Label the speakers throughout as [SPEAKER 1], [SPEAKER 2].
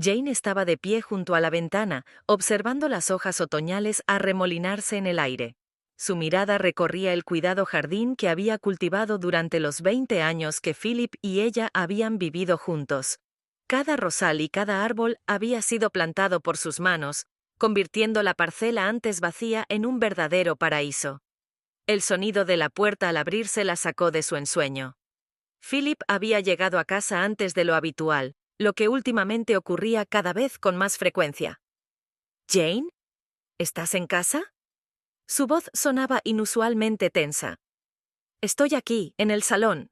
[SPEAKER 1] Jane estaba de pie junto a la ventana, observando las hojas otoñales arremolinarse en el aire. Su mirada recorría el cuidado jardín que había cultivado durante los 20 años que Philip y ella habían vivido juntos. Cada rosal y cada árbol había sido plantado por sus manos, convirtiendo la parcela antes vacía en un verdadero paraíso. El sonido de la puerta al abrirse la sacó de su ensueño. Philip había llegado a casa antes de lo habitual, lo que últimamente ocurría cada vez con más frecuencia. «¿Jane? ¿Estás en casa?» Su voz sonaba inusualmente tensa. «Estoy aquí, en el salón»,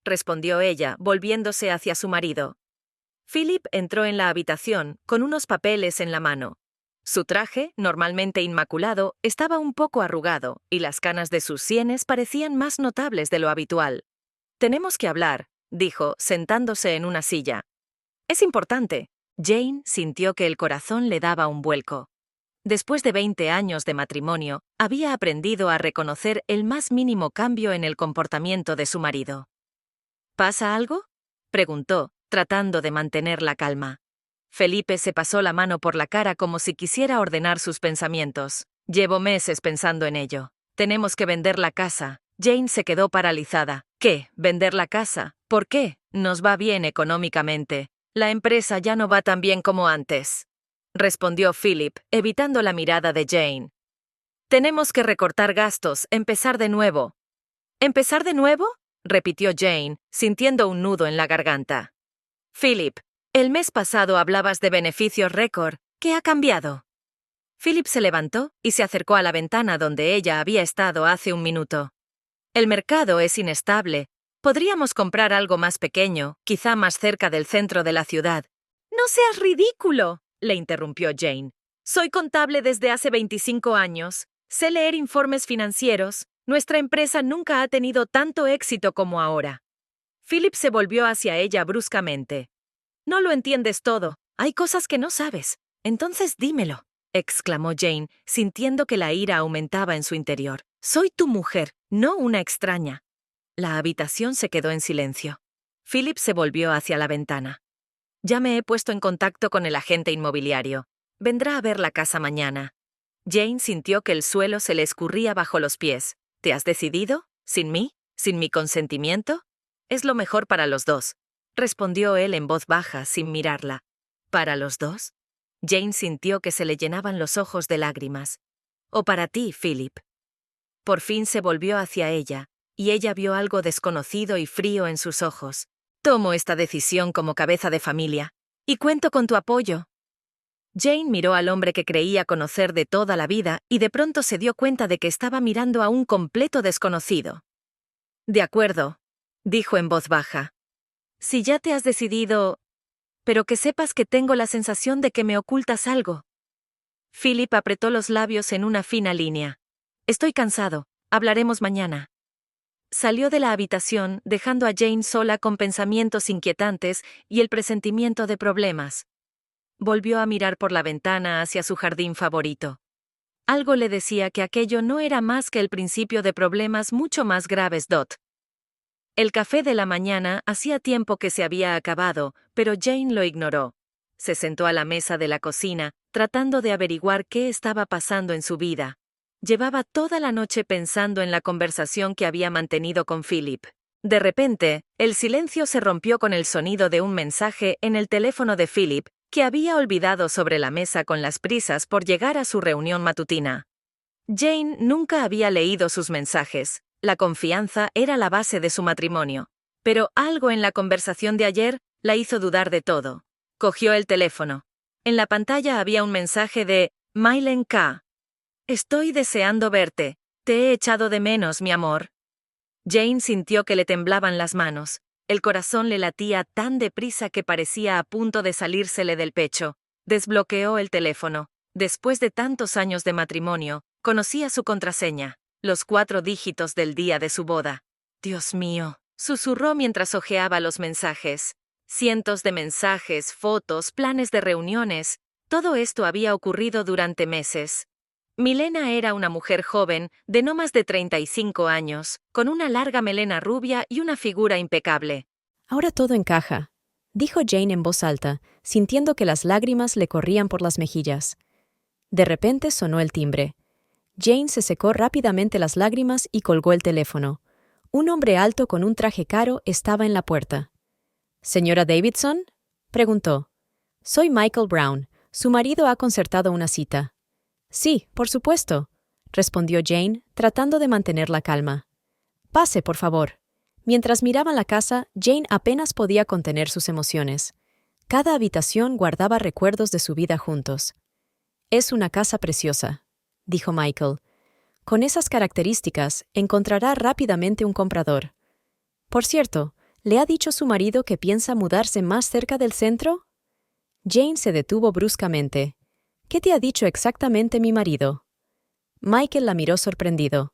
[SPEAKER 1] respondió ella, volviéndose hacia su marido. Philip entró en la habitación, con unos papeles en la mano. Su traje, normalmente inmaculado, estaba un poco arrugado, y las canas de sus sienes parecían más notables de lo habitual. «Tenemos que hablar», dijo, sentándose en una silla. «Es importante». Jane sintió que el corazón le daba un vuelco. Después de 20 años de matrimonio, había aprendido a reconocer el más mínimo cambio en el comportamiento de su marido. «¿Pasa algo?», preguntó, tratando de mantener la calma. Felipe se pasó la mano por la cara como si quisiera ordenar sus pensamientos. «Llevo meses pensando en ello. Tenemos que vender la casa». Jane se quedó paralizada. «¿Qué? ¿Vender la casa? ¿Por qué? Nos va bien económicamente. La empresa ya no va tan bien como antes», respondió Philip, evitando la mirada de Jane. «Tenemos que recortar gastos, empezar de nuevo». «¿Empezar de nuevo?», repitió Jane, sintiendo un nudo en la garganta. «Philip, el mes pasado hablabas de beneficios récord. ¿Qué ha cambiado?». Philip se levantó y se acercó a la ventana donde ella había estado hace un minuto. «El mercado es inestable. Podríamos comprar algo más pequeño, quizá más cerca del centro de la ciudad». «No seas ridículo», le interrumpió Jane. «Soy contable desde hace 25 años. Sé leer informes financieros. Nuestra empresa nunca ha tenido tanto éxito como ahora». Philip se volvió hacia ella bruscamente. «No lo entiendes todo. Hay cosas que no sabes. Entonces dímelo», exclamó Jane, sintiendo que la ira aumentaba en su interior. «Soy tu mujer, no una extraña». La habitación se quedó en silencio. Philip se volvió hacia la ventana. «Ya me he puesto en contacto con el agente inmobiliario. Vendrá a ver la casa mañana». Jane sintió que el suelo se le escurría bajo los pies. «¿Te has decidido? ¿Sin mí? ¿Sin mi consentimiento?» «Es lo mejor para los dos», respondió él en voz baja, sin mirarla. «¿Para los dos?». Jane sintió que se le llenaban los ojos de lágrimas. «¿O para ti, Philip?». Por fin se volvió hacia ella, y ella vio algo desconocido y frío en sus ojos. «Tomo esta decisión como cabeza de familia, y cuento con tu apoyo». Jane miró al hombre que creía conocer de toda la vida y de pronto se dio cuenta de que estaba mirando a un completo desconocido. «De acuerdo», dijo en voz baja. «Si ya te has decidido... pero que sepas que tengo la sensación de que me ocultas algo». Philip apretó los labios en una fina línea. «Estoy cansado. Hablaremos mañana». Salió de la habitación, dejando a Jane sola con pensamientos inquietantes y el presentimiento de problemas. Volvió a mirar por la ventana hacia su jardín favorito. Algo le decía que aquello no era más que el principio de problemas mucho más graves. El café de la mañana hacía tiempo que se había acabado, pero Jane lo ignoró. Se sentó a la mesa de la cocina, tratando de averiguar qué estaba pasando en su vida. Llevaba toda la noche pensando en la conversación que había mantenido con Philip. De repente, el silencio se rompió con el sonido de un mensaje en el teléfono de Philip, que había olvidado sobre la mesa con las prisas por llegar a su reunión matutina. Jane nunca había leído sus mensajes. La confianza era la base de su matrimonio. Pero algo en la conversación de ayer la hizo dudar de todo. Cogió el teléfono. En la pantalla había un mensaje de Mylen K. «Estoy deseando verte. Te he echado de menos, mi amor». Jane sintió que le temblaban las manos. El corazón le latía tan deprisa que parecía a punto de salírsele del pecho. Desbloqueó el teléfono. Después de tantos años de matrimonio, conocía su contraseña, los 4 dígitos del día de su boda. «Dios mío», susurró mientras hojeaba los mensajes. Cientos de mensajes, fotos, planes de reuniones. Todo esto había ocurrido durante meses. Milena era una mujer joven, de no más de 35 años, con una larga melena rubia y una figura impecable.
[SPEAKER 2] Ahora todo encaja. dijo Jane en voz alta, sintiendo que las lágrimas le corrían por las mejillas. De repente sonó el timbre. Jane se secó rápidamente las lágrimas y colgó el teléfono. Un hombre alto con un traje caro estaba en la puerta. «¿Señora Davidson?», preguntó. «Soy Michael Brown. Su marido ha concertado una cita». «Sí, por supuesto», respondió Jane, tratando de mantener la calma. «Pase, por favor». Mientras miraban la casa, Jane apenas podía contener sus emociones. Cada habitación guardaba recuerdos de su vida juntos. «Es una casa preciosa», dijo Michael. «Con esas características, encontrará rápidamente un comprador. Por cierto, ¿le ha dicho su marido que piensa mudarse más cerca del centro?» Jane se detuvo bruscamente. «¿Qué te ha dicho exactamente mi marido?» Michael la miró sorprendido.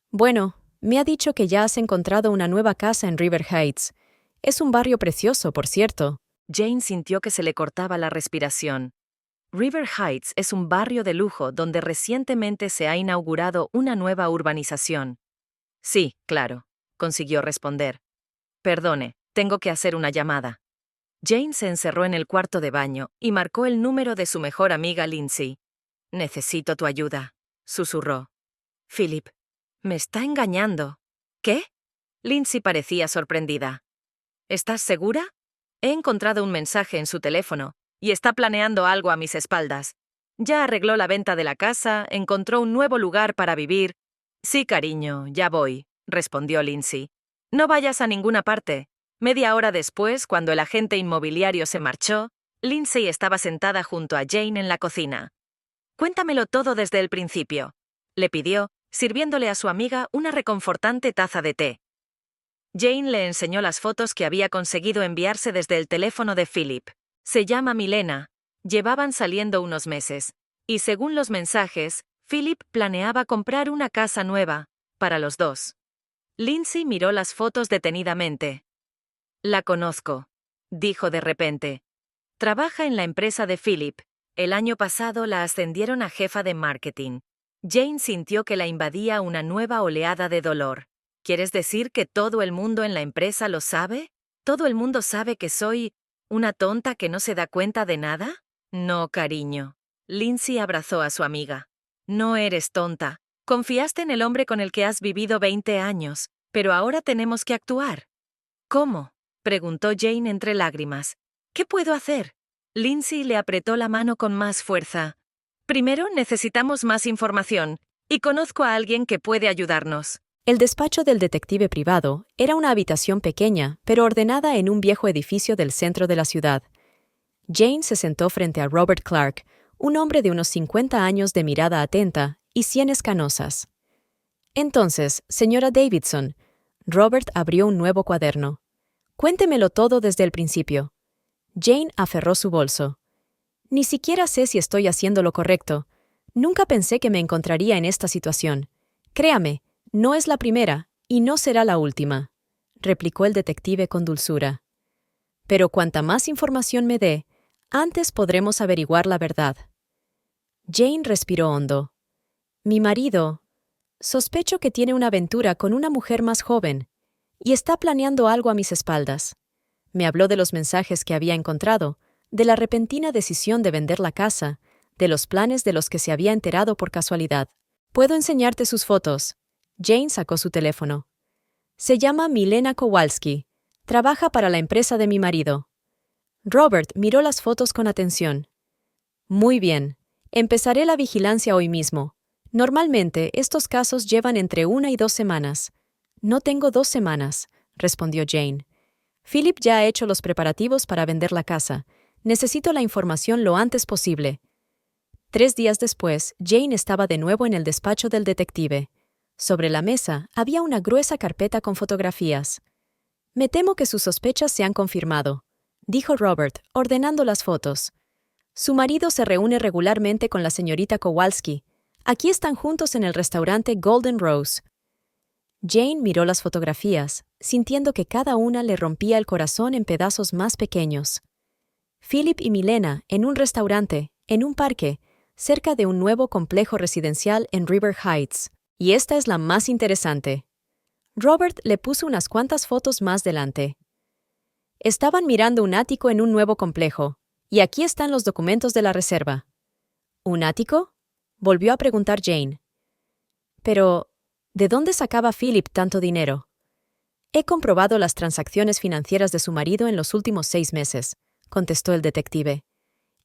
[SPEAKER 2] «Bueno, me ha dicho que ya has encontrado una nueva casa en River Heights. Es un barrio precioso, por cierto».
[SPEAKER 1] Jane sintió que se le cortaba la respiración. River Heights es un barrio de lujo donde recientemente se ha inaugurado una nueva urbanización. «Sí, claro», consiguió responder. «Perdone, tengo que hacer una llamada». Jane se encerró en el cuarto de baño y marcó el número de su mejor amiga Lindsay. «Necesito tu ayuda», susurró. «Philip, me está engañando». «¿Qué?». Lindsay parecía sorprendida. «¿Estás segura? He encontrado un mensaje en su teléfono y está planeando algo a mis espaldas. Ya arregló la venta de la casa, encontró un nuevo lugar para vivir». «Sí, cariño, ya voy», respondió Lindsay. «No vayas a ninguna parte». Media hora después, cuando el agente inmobiliario se marchó, Lindsay estaba sentada junto a Jane en la cocina. «Cuéntamelo todo desde el principio», le pidió, sirviéndole a su amiga una reconfortante taza de té. Jane le enseñó las fotos que había conseguido enviarse desde el teléfono de Philip. «Se llama Milena. Llevaban saliendo unos meses. Y según los mensajes, Philip planeaba comprar una casa nueva, para los dos». Lindsay miró las fotos detenidamente. «La conozco», dijo de repente. «Trabaja en la empresa de Philip. El año pasado la ascendieron a jefa de marketing». Jane sintió que la invadía una nueva oleada de dolor. «¿Quieres decir que todo el mundo en la empresa lo sabe? ¿Todo el mundo sabe que soy una tonta que no se da cuenta de nada?» «No, cariño». Lindsay abrazó a su amiga. «No eres tonta. Confiaste en el hombre con el que has vivido 20 años, pero ahora tenemos que actuar». «¿Cómo?», preguntó Jane entre lágrimas. «¿Qué puedo hacer?». Lindsay le apretó la mano con más fuerza. «Primero necesitamos más información, y conozco a alguien que puede ayudarnos».
[SPEAKER 2] El despacho del detective privado era una habitación pequeña, pero ordenada en un viejo edificio del centro de la ciudad. Jane se sentó frente a Robert Clark, un hombre de unos 50 años de mirada atenta y sienes canosas. «Entonces, señora Davidson», Robert abrió un nuevo cuaderno. «Cuéntemelo todo desde el principio». Jane aferró su bolso. «Ni siquiera sé si estoy haciendo lo correcto. Nunca pensé que me encontraría en esta situación. Créame, no es la primera y no será la última», replicó el detective con dulzura. «Pero cuanta más información me dé, antes podremos averiguar la verdad». Jane respiró hondo. «Mi marido, sospecho que tiene una aventura con una mujer más joven y está planeando algo a mis espaldas. Me habló de los mensajes que había encontrado, de la repentina decisión de vender la casa, de los planes de los que se había enterado por casualidad. Puedo enseñarte sus fotos». Jane sacó su teléfono. «Se llama Milena Kowalski. Trabaja para la empresa de mi marido». Robert miró las fotos con atención. «Muy bien. Empezaré la vigilancia hoy mismo. Normalmente, estos casos llevan entre 1 y 2 semanas». «No tengo 2 semanas», respondió Jane. «Philip ya ha hecho los preparativos para vender la casa. Necesito la información lo antes posible». 3 días después, Jane estaba de nuevo en el despacho del detective. Sobre la mesa había una gruesa carpeta con fotografías. «Me temo que sus sospechas se han confirmado», dijo Robert, ordenando las fotos. «Su marido se reúne regularmente con la señorita Kowalski. Aquí están juntos en el restaurante Golden Rose». Jane miró las fotografías, sintiendo que cada una le rompía el corazón en pedazos más pequeños. Philip y Milena en un restaurante, en un parque, cerca de un nuevo complejo residencial en River Heights. Y esta es la más interesante. Robert le puso unas cuantas fotos más delante. Estaban mirando un ático en un nuevo complejo, y aquí están los documentos de la reserva. ¿Un ático?, volvió a preguntar Jane. Pero, ¿de dónde sacaba Philip tanto dinero? He comprobado las transacciones financieras de su marido en los últimos 6 meses, contestó el detective.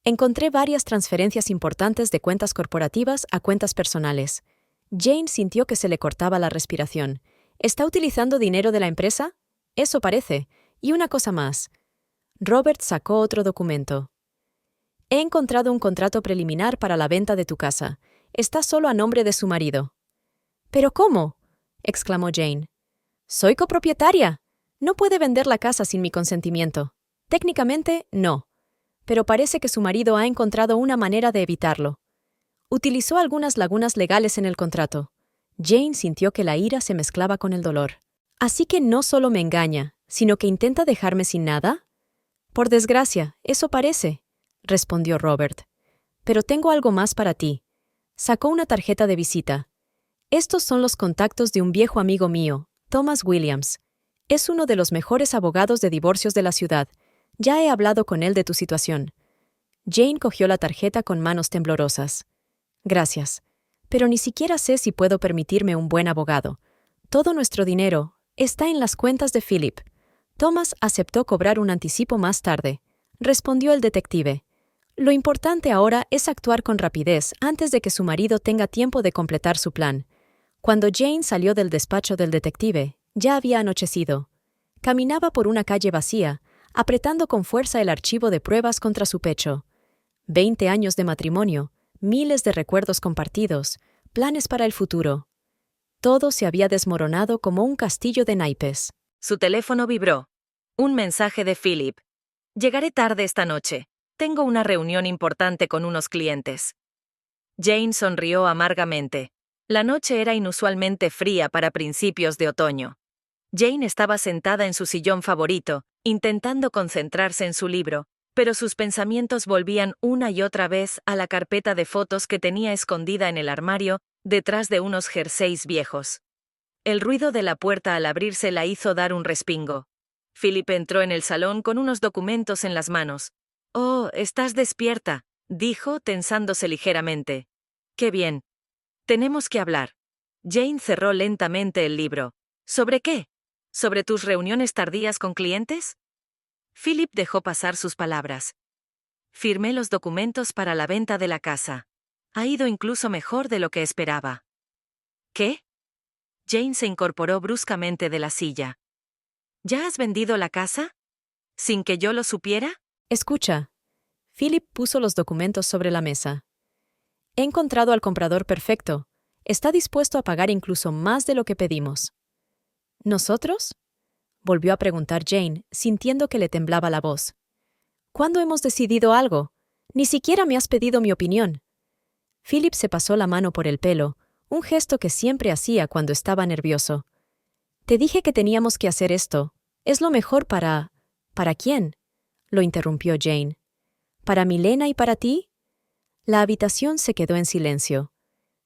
[SPEAKER 2] Encontré varias transferencias importantes de cuentas corporativas a cuentas personales. Jane sintió que se le cortaba la respiración. ¿Está utilizando dinero de la empresa? Eso parece. Y una cosa más. Robert sacó otro documento. He encontrado un contrato preliminar para la venta de tu casa. Está solo a nombre de su marido. ¿Pero cómo?, exclamó Jane. Soy copropietaria. No puede vender la casa sin mi consentimiento. Técnicamente, no. Pero parece que su marido ha encontrado una manera de evitarlo. Utilizó algunas lagunas legales en el contrato. Jane sintió que la ira se mezclaba con el dolor. ¿Así que no solo me engaña, sino que intenta dejarme sin nada? Por desgracia, eso parece, respondió Robert. Pero tengo algo más para ti. Sacó una tarjeta de visita. Estos son los contactos de un viejo amigo mío, Thomas Williams. Es uno de los mejores abogados de divorcios de la ciudad. Ya he hablado con él de tu situación. Jane cogió la tarjeta con manos temblorosas. Gracias. Pero ni siquiera sé si puedo permitirme un buen abogado. Todo nuestro dinero está en las cuentas de Philip. Thomas aceptó cobrar un anticipo más tarde, respondió el detective. Lo importante ahora es actuar con rapidez antes de que su marido tenga tiempo de completar su plan. Cuando Jane salió del despacho del detective, ya había anochecido. Caminaba por una calle vacía, apretando con fuerza el archivo de pruebas contra su pecho. 20 años de matrimonio, miles de recuerdos compartidos, planes para el futuro. Todo se había desmoronado como un castillo de naipes.
[SPEAKER 1] Su teléfono vibró. Un mensaje de Philip. Llegaré tarde esta noche. Tengo una reunión importante con unos clientes. Jane sonrió amargamente. La noche era inusualmente fría para principios de otoño. Jane estaba sentada en su sillón favorito, intentando concentrarse en su libro, pero sus pensamientos volvían una y otra vez a la carpeta de fotos que tenía escondida en el armario, detrás de unos jerseys viejos. El ruido de la puerta al abrirse la hizo dar un respingo. Philip entró en el salón con unos documentos en las manos. «Oh, estás despierta», dijo, tensándose ligeramente. «Qué bien. Tenemos que hablar». Jane cerró lentamente el libro. «¿Sobre qué? ¿Sobre tus reuniones tardías con clientes?» Philip dejó pasar sus palabras. «Firmé los documentos para la venta de la casa. Ha ido incluso mejor de lo que esperaba». «¿Qué?» Jane se incorporó bruscamente de la silla. «¿Ya has vendido la casa? ¿Sin que yo lo supiera?»
[SPEAKER 2] Escucha. Philip puso los documentos sobre la mesa. He encontrado al comprador perfecto. Está dispuesto a pagar incluso más de lo que pedimos. ¿Nosotros?, volvió a preguntar Jane, sintiendo que le temblaba la voz. ¿Cuándo hemos decidido algo? Ni siquiera me has pedido mi opinión. Philip se pasó la mano por el pelo, un gesto que siempre hacía cuando estaba nervioso. Te dije que teníamos que hacer esto. Es lo mejor para... ¿Para quién?, lo interrumpió Jane. ¿Para Milena y para ti? La habitación se quedó en silencio.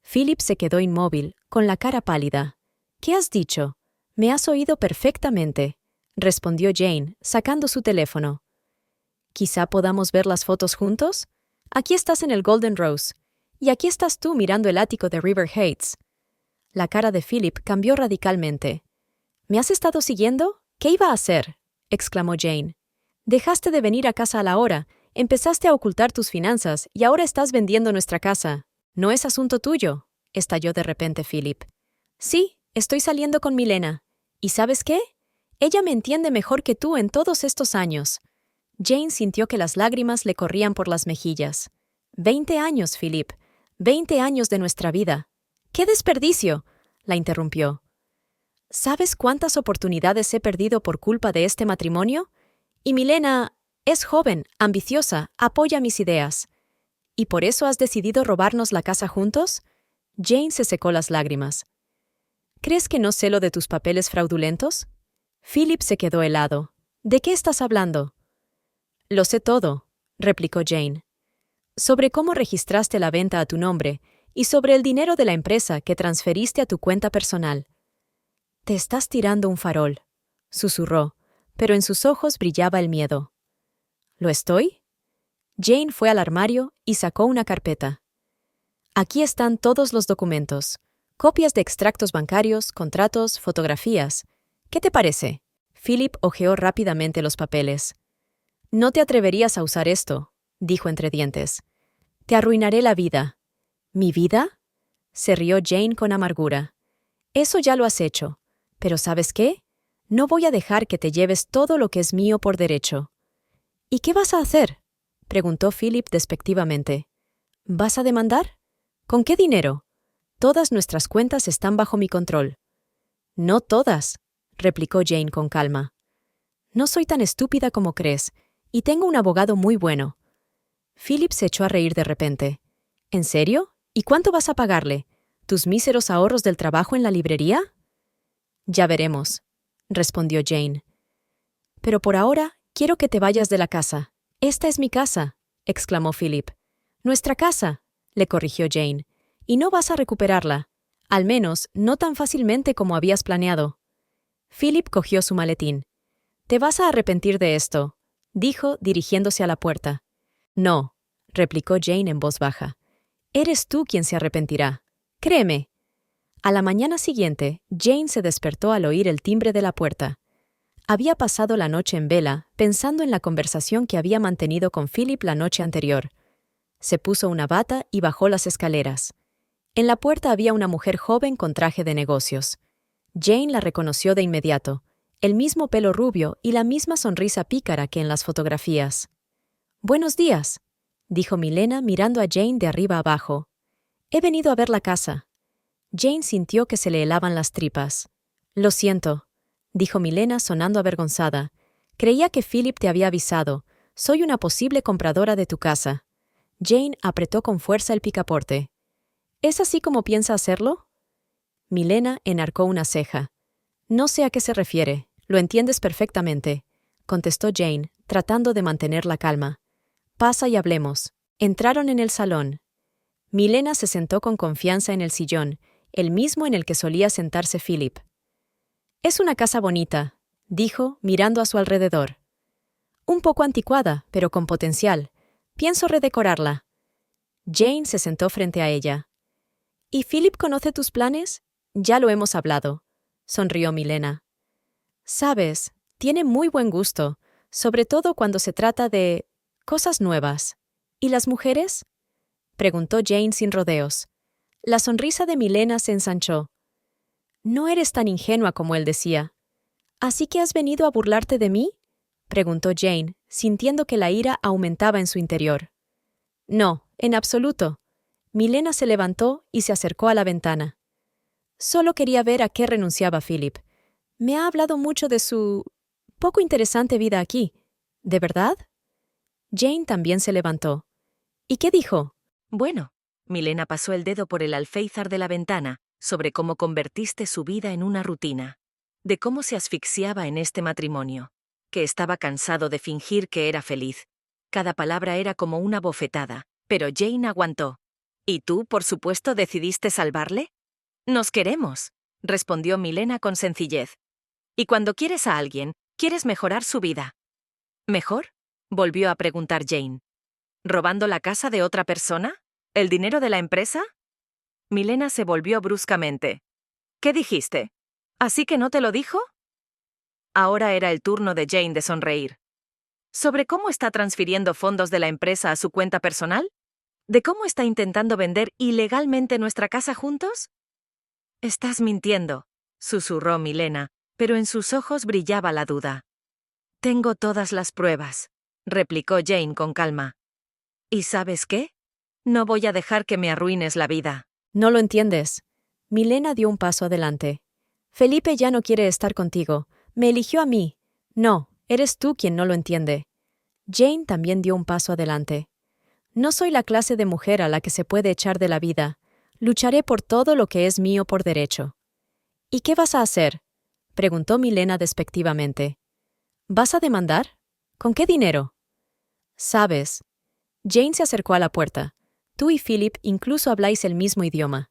[SPEAKER 2] Philip se quedó inmóvil, con la cara pálida. ¿Qué has dicho? Me has oído perfectamente, respondió Jane, sacando su teléfono. ¿Quizá podamos ver las fotos juntos? Aquí estás en el Golden Rose, y aquí estás tú mirando el ático de River Heights. La cara de Philip cambió radicalmente. ¿Me has estado siguiendo? ¿Qué iba a hacer?, exclamó Jane. Dejaste de venir a casa a la hora, empezaste a ocultar tus finanzas y ahora estás vendiendo nuestra casa. No es asunto tuyo, estalló de repente Philip. Sí, estoy saliendo con Milena. ¿Y sabes qué? Ella me entiende mejor que tú en todos estos años. Jane sintió que las lágrimas le corrían por las mejillas. 20 años, Philip. 20 años de nuestra vida. ¡Qué desperdicio!, la interrumpió. ¿Sabes cuántas oportunidades he perdido por culpa de este matrimonio? Y Milena es joven, ambiciosa, apoya mis ideas. ¿Y por eso has decidido robarnos la casa juntos? Jane se secó las lágrimas. ¿Crees que no sé lo de tus papeles fraudulentos? Philip se quedó helado. ¿De qué estás hablando? Lo sé todo, replicó Jane. Sobre cómo registraste la venta a tu nombre y sobre el dinero de la empresa que transferiste a tu cuenta personal. Te estás tirando un farol, susurró, pero en sus ojos brillaba el miedo. ¿Lo estoy? Jane fue al armario y sacó una carpeta. Aquí están todos los documentos. Copias de extractos bancarios, contratos, fotografías. ¿Qué te parece? Philip hojeó rápidamente los papeles. No te atreverías a usar esto, dijo entre dientes. Te arruinaré la vida. ¿Mi vida? Se rió Jane con amargura. Eso ya lo has hecho. Pero ¿sabes qué? No voy a dejar que te lleves todo lo que es mío por derecho. ¿Y qué vas a hacer? Preguntó Philip despectivamente. ¿Vas a demandar? ¿Con qué dinero? Todas nuestras cuentas están bajo mi control. No todas, replicó Jane con calma. No soy tan estúpida como crees, y tengo un abogado muy bueno. Philip se echó a reír de repente. ¿En serio? ¿Y cuánto vas a pagarle? ¿Tus míseros ahorros del trabajo en la librería? Ya veremos, respondió Jane. Pero por ahora quiero que te vayas de la casa. Esta es mi casa, exclamó Philip. Nuestra casa, le corrigió Jane. Y no vas a recuperarla. Al menos, no tan fácilmente como habías planeado. Philip cogió su maletín. Te vas a arrepentir de esto, dijo, dirigiéndose a la puerta. No, replicó Jane en voz baja. Eres tú quien se arrepentirá. Créeme. A la mañana siguiente, Jane se despertó al oír el timbre de la puerta. Había pasado la noche en vela, pensando en la conversación que había mantenido con Philip la noche anterior. Se puso una bata y bajó las escaleras. En la puerta había una mujer joven con traje de negocios. Jane la reconoció de inmediato, el mismo pelo rubio y la misma sonrisa pícara que en las fotografías. «Buenos días», dijo Milena mirando a Jane de arriba abajo. «He venido a ver la casa». Jane sintió que se le helaban las tripas. «Lo siento», dijo Milena sonando avergonzada. «Creía que Philip te había avisado. Soy una posible compradora de tu casa». Jane apretó con fuerza el picaporte. «¿Es así como piensa hacerlo?» Milena enarcó una ceja. «No sé a qué se refiere. Lo entiendes perfectamente», contestó Jane, tratando de mantener la calma. «Pasa y hablemos». Entraron en el salón. Milena se sentó con confianza en el sillón, el mismo en el que solía sentarse Philip. «Es una casa bonita», dijo, mirando a su alrededor. «Un poco anticuada, pero con potencial. Pienso redecorarla». Jane se sentó frente a ella. «¿Y Philip conoce tus planes? Ya lo hemos hablado», sonrió Milena. «Sabes, tiene muy buen gusto, sobre todo cuando se trata de cosas nuevas. ¿Y las mujeres?», preguntó Jane sin rodeos. La sonrisa de Milena se ensanchó. «No eres tan ingenua como él decía». «¿Así que has venido a burlarte de mí?», preguntó Jane, sintiendo que la ira aumentaba en su interior. «No, en absoluto». Milena se levantó y se acercó a la ventana. «Solo quería ver a qué renunciaba Philip. Me ha hablado mucho de su poco interesante vida aquí. ¿De verdad?». Jane también se levantó. «¿Y qué dijo?».
[SPEAKER 1] Bueno, Milena pasó el dedo por el alféizar de la ventana, sobre cómo convertiste su vida en una rutina, de cómo se asfixiaba en este matrimonio, que estaba cansado de fingir que era feliz. Cada palabra era como una bofetada, pero Jane aguantó. «¿Y tú, por supuesto, decidiste salvarle?». «Nos queremos», respondió Milena con sencillez. «Y cuando quieres a alguien, quieres mejorar su vida». «¿Mejor?», volvió a preguntar Jane. «¿Robando la casa de otra persona? ¿El dinero de la empresa?». Milena se volvió bruscamente. «¿Qué dijiste? ¿Así que no te lo dijo?». Ahora era el turno de Jane de sonreír. ¿Sobre cómo está transfiriendo fondos de la empresa a su cuenta personal? ¿De cómo está intentando vender ilegalmente nuestra casa juntos? «Estás mintiendo», susurró Milena, pero en sus ojos brillaba la duda. «Tengo todas las pruebas», replicó Jane con calma. «¿Y sabes qué? No voy a dejar que me arruines la vida».
[SPEAKER 2] «No lo entiendes». Milena dio un paso adelante. «Felipe ya no quiere estar contigo. Me eligió a mí. No, eres tú quien no lo entiende». Jane también dio un paso adelante. «No soy la clase de mujer a la que se puede echar de la vida. Lucharé por todo lo que es mío por derecho». «¿Y qué vas a hacer?», preguntó Milena despectivamente. «¿Vas a demandar? ¿Con qué dinero?». «Sabes». Jane se acercó a la puerta. «Tú y Philip incluso habláis el mismo idioma.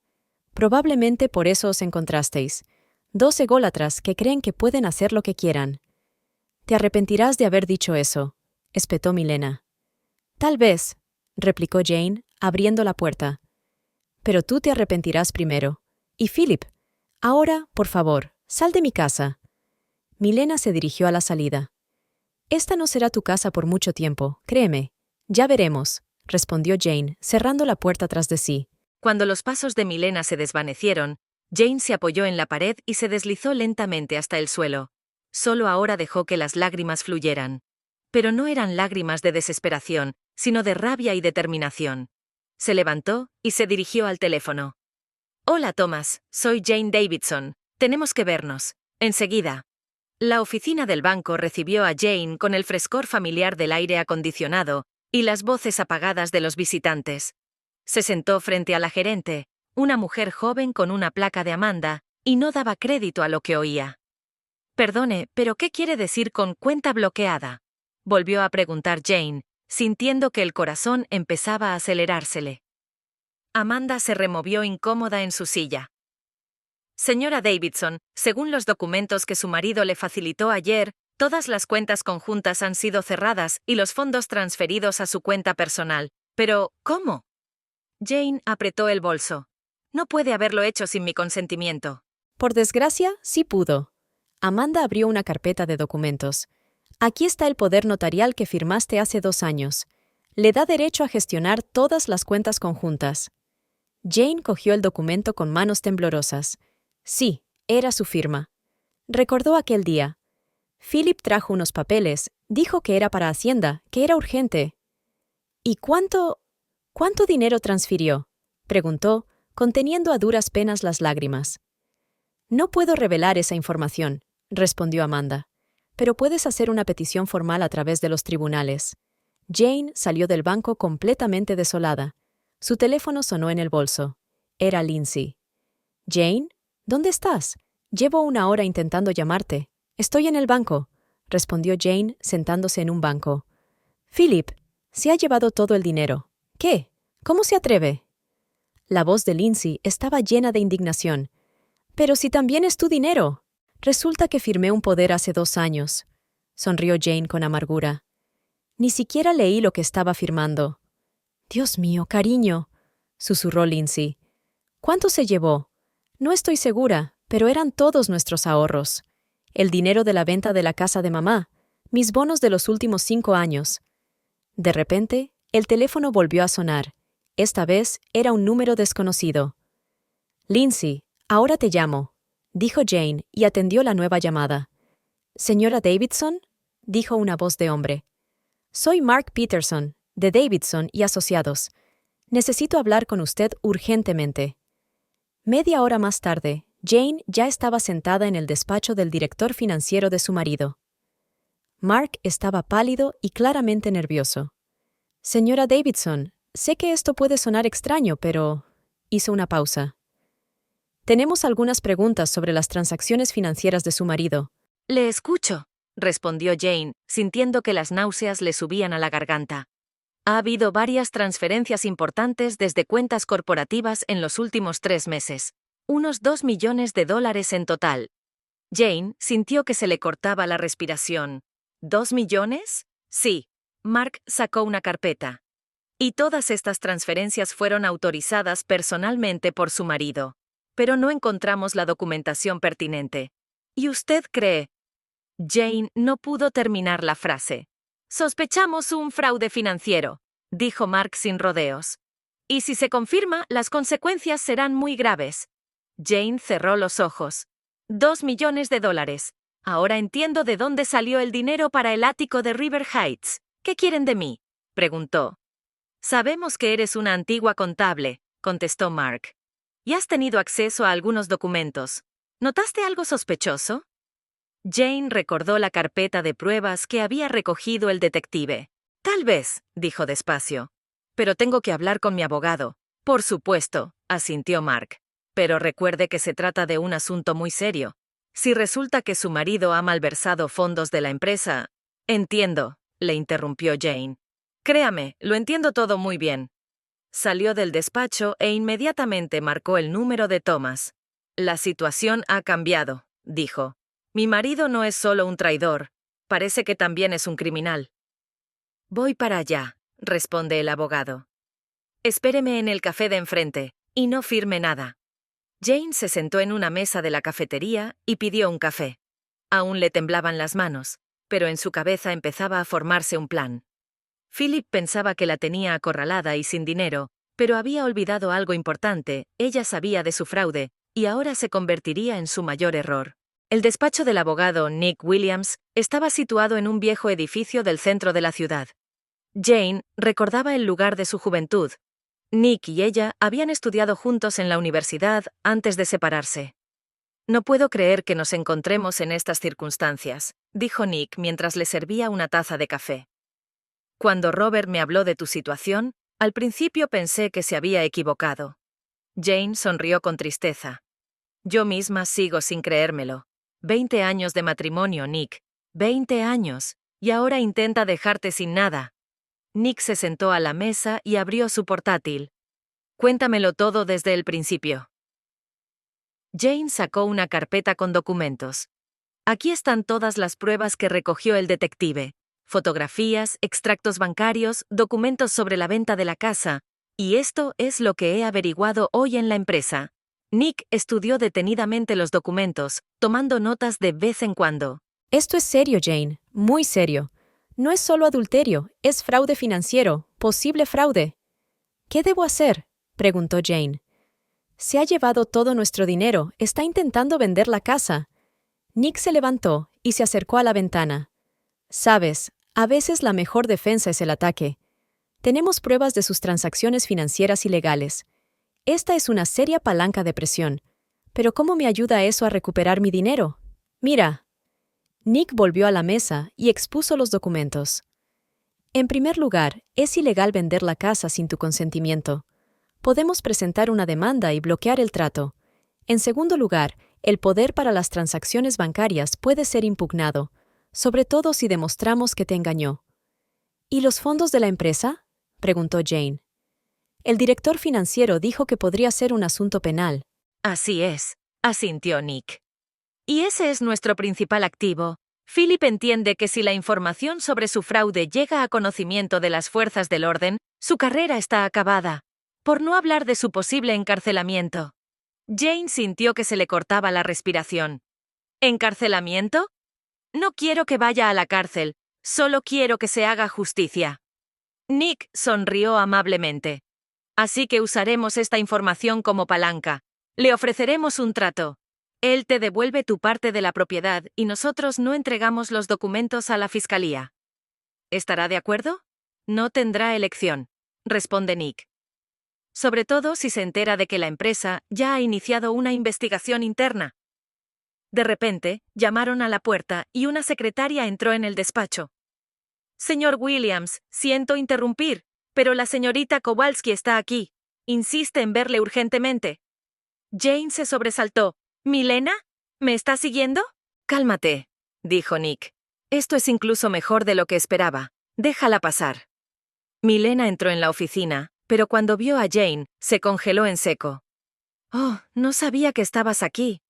[SPEAKER 2] Probablemente por eso os encontrasteis. Dos ególatras que creen que pueden hacer lo que quieran». Te arrepentirás de haber dicho eso, espetó Milena. Tal vez, replicó Jane, abriendo la puerta. Pero tú te arrepentirás primero. Y Philip, ahora, por favor, sal de mi casa. Milena se dirigió a la salida. Esta no será tu casa por mucho tiempo, créeme. Ya veremos, respondió Jane, cerrando la puerta tras de sí.
[SPEAKER 1] Cuando los pasos de Milena se desvanecieron, Jane se apoyó en la pared y se deslizó lentamente hasta el suelo. Solo ahora dejó que las lágrimas fluyeran. Pero no eran lágrimas de desesperación, sino de rabia y determinación. Se levantó y se dirigió al teléfono. Hola, Thomas, soy Jane Davidson. Tenemos que vernos. Enseguida. La oficina del banco recibió a Jane con el frescor familiar del aire acondicionado y las voces apagadas de los visitantes. Se sentó frente a la gerente, una mujer joven con una placa de Amanda, y no daba crédito a lo que oía. Perdone, pero ¿qué quiere decir con cuenta bloqueada? Volvió a preguntar Jane, sintiendo que el corazón empezaba a acelerársele. Amanda se removió incómoda en su silla. Señora Davidson, según los documentos que su marido le facilitó ayer, todas las cuentas conjuntas han sido cerradas y los fondos transferidos a su cuenta personal. Pero, ¿cómo? Jane apretó el bolso. No puede haberlo hecho sin mi consentimiento.
[SPEAKER 2] Por desgracia, sí pudo. Amanda abrió una carpeta de documentos. Aquí está el poder notarial que firmaste hace 2 años. Le da derecho a gestionar todas las cuentas conjuntas. Jane cogió el documento con manos temblorosas. Sí, era su firma. Recordó aquel día. Philip trajo unos papeles, dijo que era para Hacienda, que era urgente. ¿Y cuánto dinero transfirió? Preguntó, conteniendo a duras penas las lágrimas. No puedo revelar esa información, respondió Amanda, pero puedes hacer una petición formal a través de los tribunales. Jane salió del banco completamente desolada. Su teléfono sonó en el bolso. Era Lindsay. Jane, ¿dónde estás? Llevo 1 hora intentando llamarte. Estoy en el banco, respondió Jane, sentándose en un banco. Philip, se ha llevado todo el dinero. ¿Qué? ¿Cómo se atreve? La voz de Lindsay estaba llena de indignación. Pero si también es tu dinero. Resulta que firmé un poder hace 2 años. Sonrió Jane con amargura. Ni siquiera leí lo que estaba firmando. Dios mío, cariño, susurró Lindsay. ¿Cuánto se llevó? No estoy segura, pero eran todos nuestros ahorros. El dinero de la venta de la casa de mamá, mis bonos de los últimos 5 años. De repente, el teléfono volvió a sonar. Esta vez era un número desconocido. Lindsay, ahora te llamo, dijo Jane y atendió la nueva llamada. ¿Señora Davidson? Dijo una voz de hombre. Soy Mark Peterson, de Davidson y Asociados. Necesito hablar con usted urgentemente. Media hora más tarde, Jane ya estaba sentada en el despacho del director financiero de su marido. Mark estaba pálido y claramente nervioso. Señora Davidson, sé que esto puede sonar extraño, pero... Hizo una pausa. Tenemos algunas preguntas sobre las transacciones financieras de su marido.
[SPEAKER 1] Le escucho, respondió Jane, sintiendo que las náuseas le subían a la garganta. Ha habido varias transferencias importantes desde cuentas corporativas en los últimos 3 meses. Unos $2 millones en total. Jane sintió que se le cortaba la respiración. ¿2 millones? Sí. Mark sacó una carpeta. Y todas estas transferencias fueron autorizadas personalmente por su marido. Pero no encontramos la documentación pertinente. ¿Y usted cree? Jane no pudo terminar la frase. Sospechamos un fraude financiero, dijo Mark sin rodeos. Y si se confirma, las consecuencias serán muy graves. Jane cerró los ojos. $2 millones. Ahora entiendo de dónde salió el dinero para el ático de River Heights. ¿Qué quieren de mí? Preguntó. Sabemos que eres una antigua contable, contestó Mark. Y has tenido acceso a algunos documentos. ¿Notaste algo sospechoso? Jane recordó la carpeta de pruebas que había recogido el detective. Tal vez, dijo despacio. Pero tengo que hablar con mi abogado. Por supuesto, asintió Mark. Pero recuerde que se trata de un asunto muy serio. Si resulta que su marido ha malversado fondos de la empresa... Entiendo, le interrumpió Jane. Créame, lo entiendo todo muy bien. Salió del despacho e inmediatamente marcó el número de Thomas. La situación ha cambiado, dijo. Mi marido no es solo un traidor. parece que también es un criminal. Voy para allá, responde el abogado. Espéreme en el café de enfrente, y no firme nada. Jane se sentó en una mesa de la cafetería y pidió un café. Aún le temblaban las manos, pero en su cabeza empezaba a formarse un plan. Philip pensaba que la tenía acorralada y sin dinero, pero había olvidado algo importante: ella sabía de su fraude, y ahora se convertiría en su mayor error. El despacho del abogado Nick Williams estaba situado en un viejo edificio del centro de la ciudad. Jane recordaba el lugar de su juventud. Nick y ella habían estudiado juntos en la universidad antes de separarse. No puedo creer que nos encontremos en estas circunstancias, dijo Nick mientras le servía una taza de café. Cuando Robert me habló de tu situación, al principio pensé que se había equivocado. Jane sonrió con tristeza. Yo misma sigo sin creérmelo. 20 años de matrimonio, Nick. 20 años. Y ahora intenta dejarte sin nada. Nick se sentó a la mesa y abrió su portátil. Cuéntamelo todo desde el principio. Jane sacó una carpeta con documentos. Aquí están todas las pruebas que recogió el detective. Fotografías, extractos bancarios, documentos sobre la venta de la casa. Y esto es lo que he averiguado hoy en la empresa. Nick estudió detenidamente los documentos, tomando notas de vez en cuando.
[SPEAKER 2] Esto es serio, Jane, muy serio. No es solo adulterio, es fraude financiero, posible fraude. ¿Qué debo hacer?, preguntó Jane. Se ha llevado todo nuestro dinero, está intentando vender la casa. Nick se levantó y se acercó a la ventana. Sabes, a veces la mejor defensa es el ataque. Tenemos pruebas de sus transacciones financieras ilegales. Esta es una seria palanca de presión. Pero ¿cómo me ayuda eso a recuperar mi dinero? Mira. Nick volvió a la mesa y expuso los documentos. En primer lugar, es ilegal vender la casa sin tu consentimiento. Podemos presentar una demanda y bloquear el trato. En segundo lugar, el poder para las transacciones bancarias puede ser impugnado, sobre todo si demostramos que te engañó. ¿Y los fondos de la empresa?, preguntó Jane. El director financiero dijo que podría ser un asunto penal.
[SPEAKER 1] Así es, asintió Nick. Y ese es nuestro principal activo. Philip entiende que si la información sobre su fraude llega a conocimiento de las fuerzas del orden, su carrera está acabada. Por no hablar de su posible encarcelamiento. Jane sintió que se le cortaba la respiración. ¿Encarcelamiento? No quiero que vaya a la cárcel, solo quiero que se haga justicia. Nick sonrió amablemente. Así que usaremos esta información como palanca. Le ofreceremos un trato. Él te devuelve tu parte de la propiedad y nosotros no entregamos los documentos a la fiscalía. ¿Estará de acuerdo? No tendrá elección, responde Nick. Sobre todo si se entera de que la empresa ya ha iniciado una investigación interna. De repente, llamaron a la puerta y una secretaria entró en el despacho. Señor Williams, siento interrumpir, pero la señorita Kowalski está aquí. Insiste en verle urgentemente. Jane se sobresaltó. ¿Milena? ¿Me está siguiendo? Cálmate, dijo Nick. Esto es incluso mejor de lo que esperaba. Déjala pasar. Milena entró en la oficina, pero cuando vio a Jane, se congeló en seco. Oh, no sabía que estabas aquí.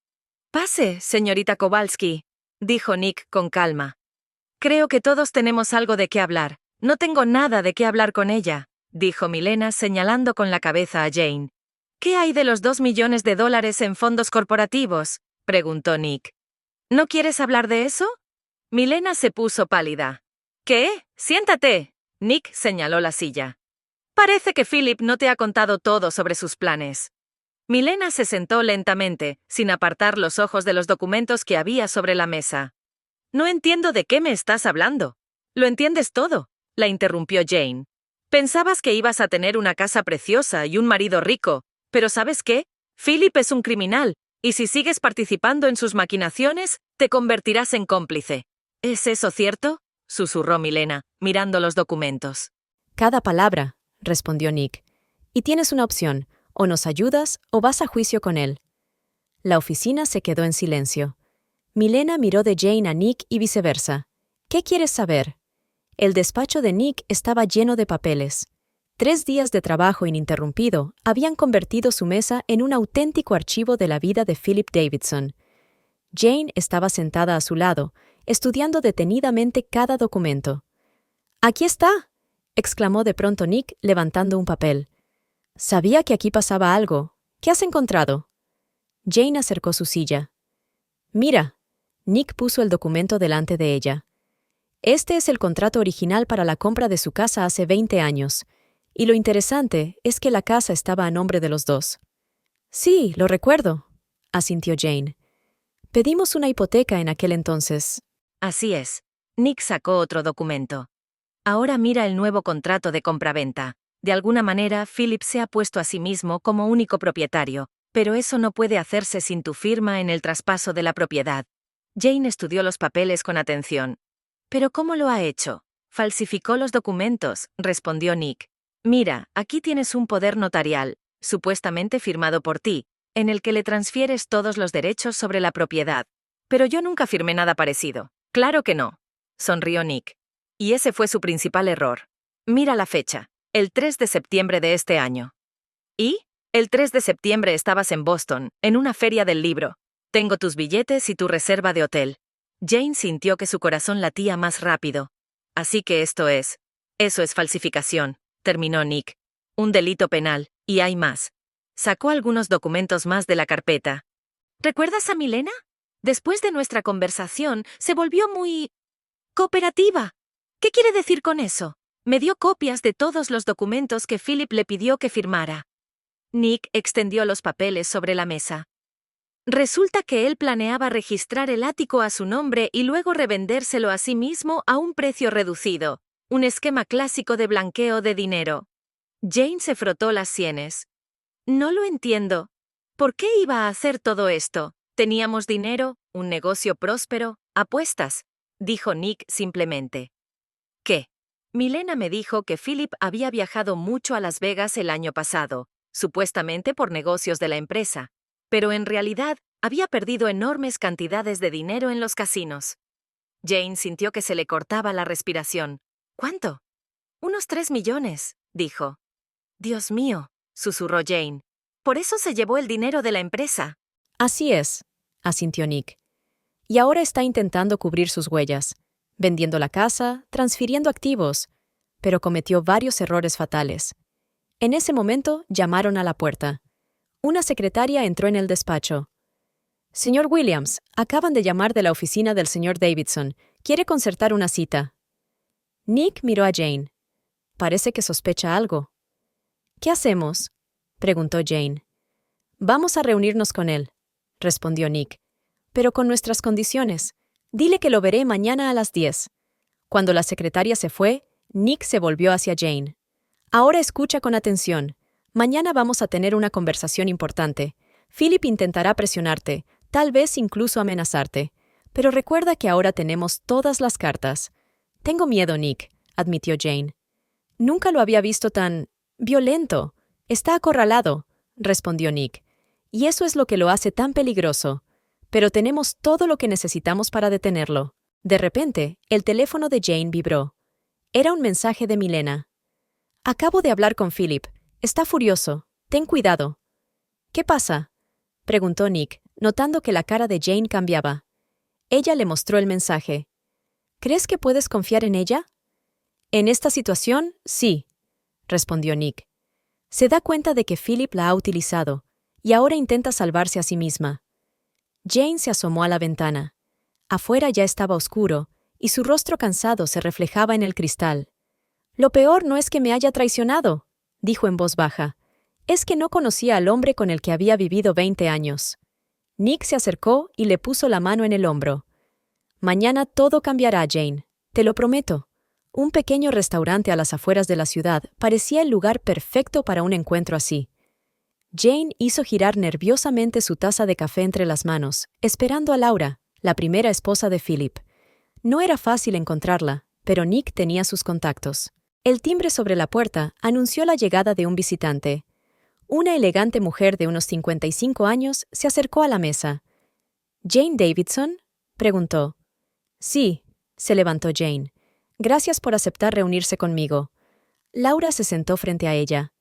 [SPEAKER 1] Pase, señorita Kowalski, dijo Nick con calma. Creo que todos tenemos algo de qué hablar. No tengo nada de qué hablar con ella, dijo Milena señalando con la cabeza a Jane. ¿Qué hay de los $2 millones en fondos corporativos?, preguntó Nick. ¿No quieres hablar de eso? Milena se puso pálida. ¿Qué? Siéntate. Nick señaló la silla. Parece que Philip no te ha contado todo sobre sus planes. Milena se sentó lentamente, sin apartar los ojos de los documentos que había sobre la mesa. No entiendo de qué me estás hablando. Lo entiendes todo, la interrumpió Jane. Pensabas que ibas a tener una casa preciosa y un marido rico, pero ¿sabes qué? Philip es un criminal, y si sigues participando en sus maquinaciones, te convertirás en cómplice. ¿Es eso cierto?, susurró Milena, mirando los documentos.
[SPEAKER 2] Cada palabra, respondió Nick. Y tienes una opción, o nos ayudas o vas a juicio con él. La oficina se quedó en silencio. Milena miró de Jane a Nick y viceversa. ¿Qué quieres saber? El despacho de Nick estaba lleno de papeles. 3 días de trabajo ininterrumpido habían convertido su mesa en un auténtico archivo de la vida de Philip Davidson. Jane estaba sentada a su lado, estudiando detenidamente cada documento. «¡Aquí está!», exclamó de pronto Nick, levantando un papel. «Sabía que aquí pasaba algo. ¿Qué has encontrado?». Jane acercó su silla. «Mira». Nick puso el documento delante de ella. «Este es el contrato original para la compra de su casa hace 20 años. Y lo interesante es que la casa estaba a nombre de los dos». «Sí, lo recuerdo», asintió Jane. «Pedimos una hipoteca en aquel entonces».
[SPEAKER 1] Así es. Nick sacó otro documento. Ahora mira el nuevo contrato de compraventa. De alguna manera, Philip se ha puesto a sí mismo como único propietario, pero eso no puede hacerse sin tu firma en el traspaso de la propiedad. Jane estudió los papeles con atención. ¿Pero cómo lo ha hecho? Falsificó los documentos, respondió Nick. Mira, aquí tienes un poder notarial, supuestamente firmado por ti, en el que le transfieres todos los derechos sobre la propiedad. Pero yo nunca firmé nada parecido. Claro que no, sonrió Nick. Y ese fue su principal error. Mira la fecha, el 3 de septiembre de este año. ¿Y? El 3 de septiembre estabas en Boston, en una feria del libro. Tengo tus billetes y tu reserva de hotel. Jane sintió que su corazón latía más rápido. Así que eso es falsificación, terminó Nick. Un delito penal, y hay más. Sacó algunos documentos más de la carpeta. ¿Recuerdas a Milena? Después de nuestra conversación, se volvió muy cooperativa. ¿Qué quiere decir con eso? Me dio copias de todos los documentos que Philip le pidió que firmara. Nick extendió los papeles sobre la mesa. Resulta que él planeaba registrar el ático a su nombre y luego revendérselo a sí mismo a un precio reducido. Un esquema clásico de blanqueo de dinero. Jane se frotó las sienes. No lo entiendo. ¿Por qué iba a hacer todo esto? Teníamos dinero, un negocio próspero, apuestas, dijo Nick simplemente. ¿Qué? Milena me dijo que Philip había viajado mucho a Las Vegas el año pasado, supuestamente por negocios de la empresa, pero en realidad había perdido enormes cantidades de dinero en los casinos. Jane sintió que se le cortaba la respiración. ¿Cuánto? Unos 3 millones, dijo. Dios mío, susurró Jane. Por eso se llevó el dinero de la empresa.
[SPEAKER 2] Así es, asintió Nick. Y ahora está intentando cubrir sus huellas, vendiendo la casa, transfiriendo activos, pero cometió varios errores fatales. En ese momento llamaron a la puerta. Una secretaria entró en el despacho. «Señor Williams, acaban de llamar de la oficina del señor Davidson. Quiere concertar una cita». Nick miró a Jane. Parece que sospecha algo. «¿Qué hacemos?», preguntó Jane. «Vamos a reunirnos con él», respondió Nick. «Pero con nuestras condiciones. Dile que lo veré mañana a las 10». Cuando la secretaria se fue, Nick se volvió hacia Jane. «Ahora escucha con atención. Mañana vamos a tener una conversación importante. Philip intentará presionarte, tal vez incluso amenazarte. Pero recuerda que ahora tenemos todas las cartas». «Tengo miedo, Nick», admitió Jane. «Nunca lo había visto tan violento. Está acorralado», respondió Nick. «Y eso es lo que lo hace tan peligroso. Pero tenemos todo lo que necesitamos para detenerlo». De repente, el teléfono de Jane vibró. Era un mensaje de Milena. «Acabo de hablar con Philip. Está furioso. Ten cuidado». «¿Qué pasa?», preguntó Nick, notando que la cara de Jane cambiaba. Ella le mostró el mensaje. «¿Crees que puedes confiar en ella?». «En esta situación, sí», respondió Nick. Se da cuenta de que Philip la ha utilizado, y ahora intenta salvarse a sí misma. Jane se asomó a la ventana. Afuera ya estaba oscuro, y su rostro cansado se reflejaba en el cristal. «Lo peor no es que me haya traicionado», dijo en voz baja. «Es que no conocía al hombre con el que había vivido 20 años». Nick se acercó y le puso la mano en el hombro. «Mañana todo cambiará, Jane. Te lo prometo». Un pequeño restaurante a las afueras de la ciudad parecía el lugar perfecto para un encuentro así. Jane hizo girar nerviosamente su taza de café entre las manos, esperando a Laura, la primera esposa de Philip. No era fácil encontrarla, pero Nick tenía sus contactos. El timbre sobre la puerta anunció la llegada de un visitante. Una elegante mujer de unos 55 años se acercó a la mesa. «¿Jane Davidson?», preguntó. «Sí», se levantó Jane. «Gracias por aceptar reunirse conmigo». Laura se sentó frente a ella.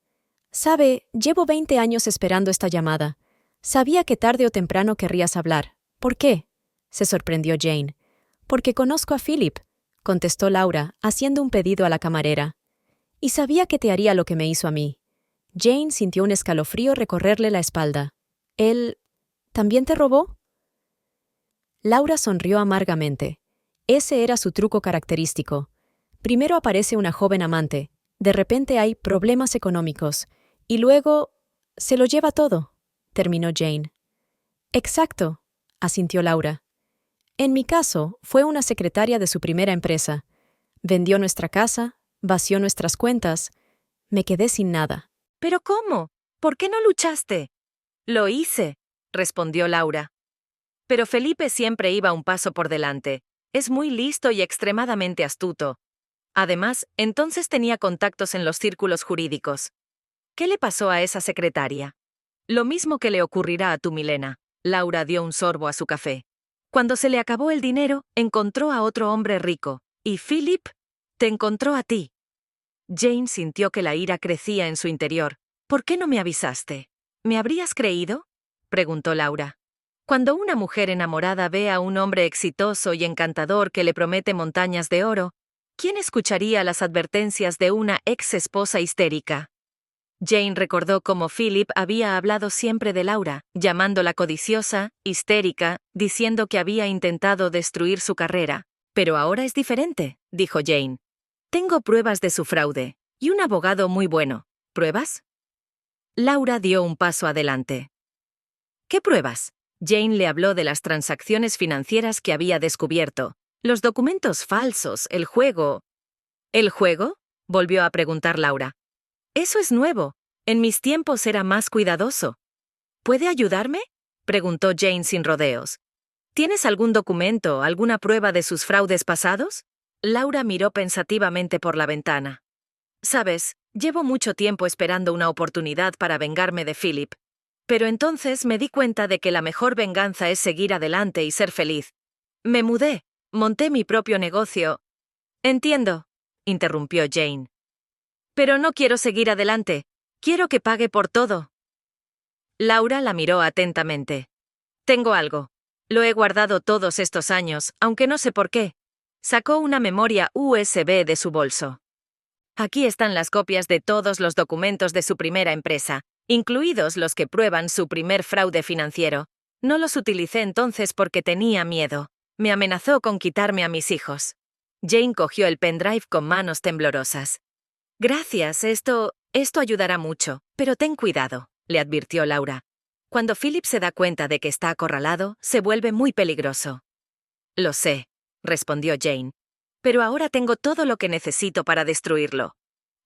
[SPEAKER 2] «Sabe, llevo 20 años esperando esta llamada. Sabía que tarde o temprano querrías hablar. ¿Por qué?», se sorprendió Jane. Porque conozco a Philip, contestó Laura, haciendo un pedido a la camarera. Y sabía que te haría lo que me hizo a mí. Jane sintió un escalofrío recorrerle la espalda. ¿Él también te robó? Laura sonrió amargamente. Ese era su truco característico. Primero aparece una joven amante, de repente hay problemas económicos, y luego se lo lleva todo, terminó Jane. Exacto, asintió Laura. En mi caso, fue una secretaria de su primera empresa. Vendió nuestra casa, vació nuestras cuentas. Me quedé sin nada.
[SPEAKER 1] ¿Pero cómo? ¿Por qué no luchaste? Lo hice, respondió Laura. Pero Felipe siempre iba un paso por delante. Es muy listo y extremadamente astuto. Además, entonces tenía contactos en los círculos jurídicos. ¿Qué le pasó a esa secretaria? Lo mismo que le ocurrirá a tu Milena. Laura dio un sorbo a su café. Cuando se le acabó el dinero, encontró a otro hombre rico. Y Philip te encontró a ti. Jane sintió que la ira crecía en su interior. ¿Por qué no me avisaste? ¿Me habrías creído? Preguntó Laura. Cuando una mujer enamorada ve a un hombre exitoso y encantador que le promete montañas de oro, ¿quién escucharía las advertencias de una ex esposa histérica? Jane recordó cómo Philip había hablado siempre de Laura, llamándola codiciosa, histérica, diciendo que había intentado destruir su carrera. Pero ahora es diferente, dijo Jane. Tengo pruebas de su fraude, y un abogado muy bueno. ¿Pruebas? Laura dio un paso adelante. ¿Qué pruebas? Jane le habló de las transacciones financieras que había descubierto, los documentos falsos, el juego. ¿El juego? Volvió a preguntar Laura. Eso es nuevo. En mis tiempos era más cuidadoso. ¿Puede ayudarme? Preguntó Jane sin rodeos. ¿Tienes algún documento, alguna prueba de sus fraudes pasados? Laura miró pensativamente por la ventana. Sabes, llevo mucho tiempo esperando una oportunidad para vengarme de Philip. Pero entonces me di cuenta de que la mejor venganza es seguir adelante y ser feliz. Me mudé, monté mi propio negocio. Entiendo, interrumpió Jane. Pero no quiero seguir adelante. Quiero que pague por todo. Laura la miró atentamente. Tengo algo. Lo he guardado todos estos años, aunque no sé por qué. Sacó una memoria USB de su bolso. Aquí están las copias de todos los documentos de su primera empresa, incluidos los que prueban su primer fraude financiero. No los utilicé entonces porque tenía miedo. Me amenazó con quitarme a mis hijos. Jane cogió el pendrive con manos temblorosas. Gracias, esto ayudará mucho, pero ten cuidado, le advirtió Laura. Cuando Philip se da cuenta de que está acorralado, se vuelve muy peligroso. Lo sé, respondió Jane. Pero ahora tengo todo lo que necesito para destruirlo.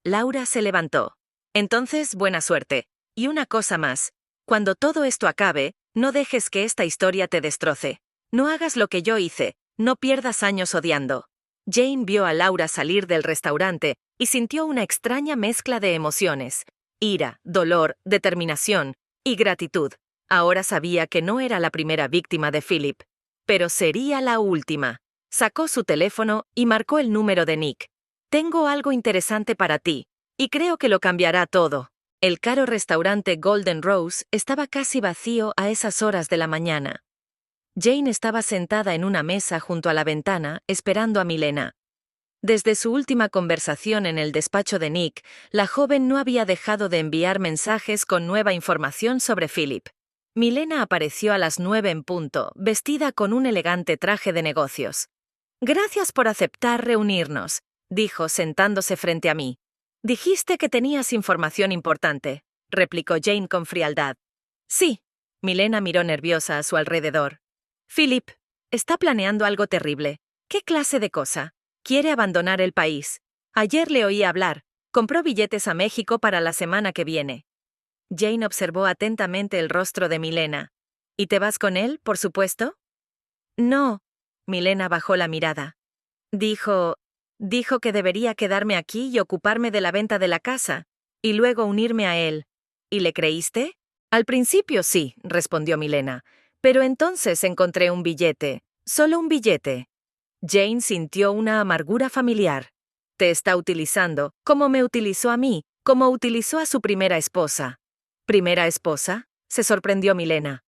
[SPEAKER 1] Laura se levantó. Entonces, buena suerte. Y una cosa más. Cuando todo esto acabe, no dejes que esta historia te destroce. No hagas lo que yo hice. No pierdas años odiando. Jane vio a Laura salir del restaurante y sintió una extraña mezcla de emociones. Ira, dolor, determinación y gratitud. Ahora sabía que no era la primera víctima de Philip. Pero sería la última. Sacó su teléfono y marcó el número de Nick. Tengo algo interesante para ti, y creo que lo cambiará todo. El caro restaurante Golden Rose estaba casi vacío a esas horas de la mañana. Jane estaba sentada en una mesa junto a la ventana, esperando a Milena. Desde su última conversación en el despacho de Nick, la joven no había dejado de enviar mensajes con nueva información sobre Philip. Milena apareció a las 9 en punto, vestida con un elegante traje de negocios. Gracias por aceptar reunirnos, dijo sentándose frente a mí. Dijiste que tenías información importante, replicó Jane con frialdad. Sí, Milena miró nerviosa a su alrededor. Philip, está planeando algo terrible. ¿Qué clase de cosa? Quiere abandonar el país. Ayer le oí hablar. Compró billetes a México para la semana que viene. Jane observó atentamente el rostro de Milena. ¿Y te vas con él, por supuesto? No. Milena bajó la mirada. Dijo que debería quedarme aquí y ocuparme de la venta de la casa, y luego unirme a él. ¿Y le creíste? Al principio sí, respondió Milena, pero entonces encontré un billete, solo un billete. Jane sintió una amargura familiar. Te está utilizando, como me utilizó a mí, como utilizó a su primera esposa. ¿Primera esposa? Se sorprendió Milena.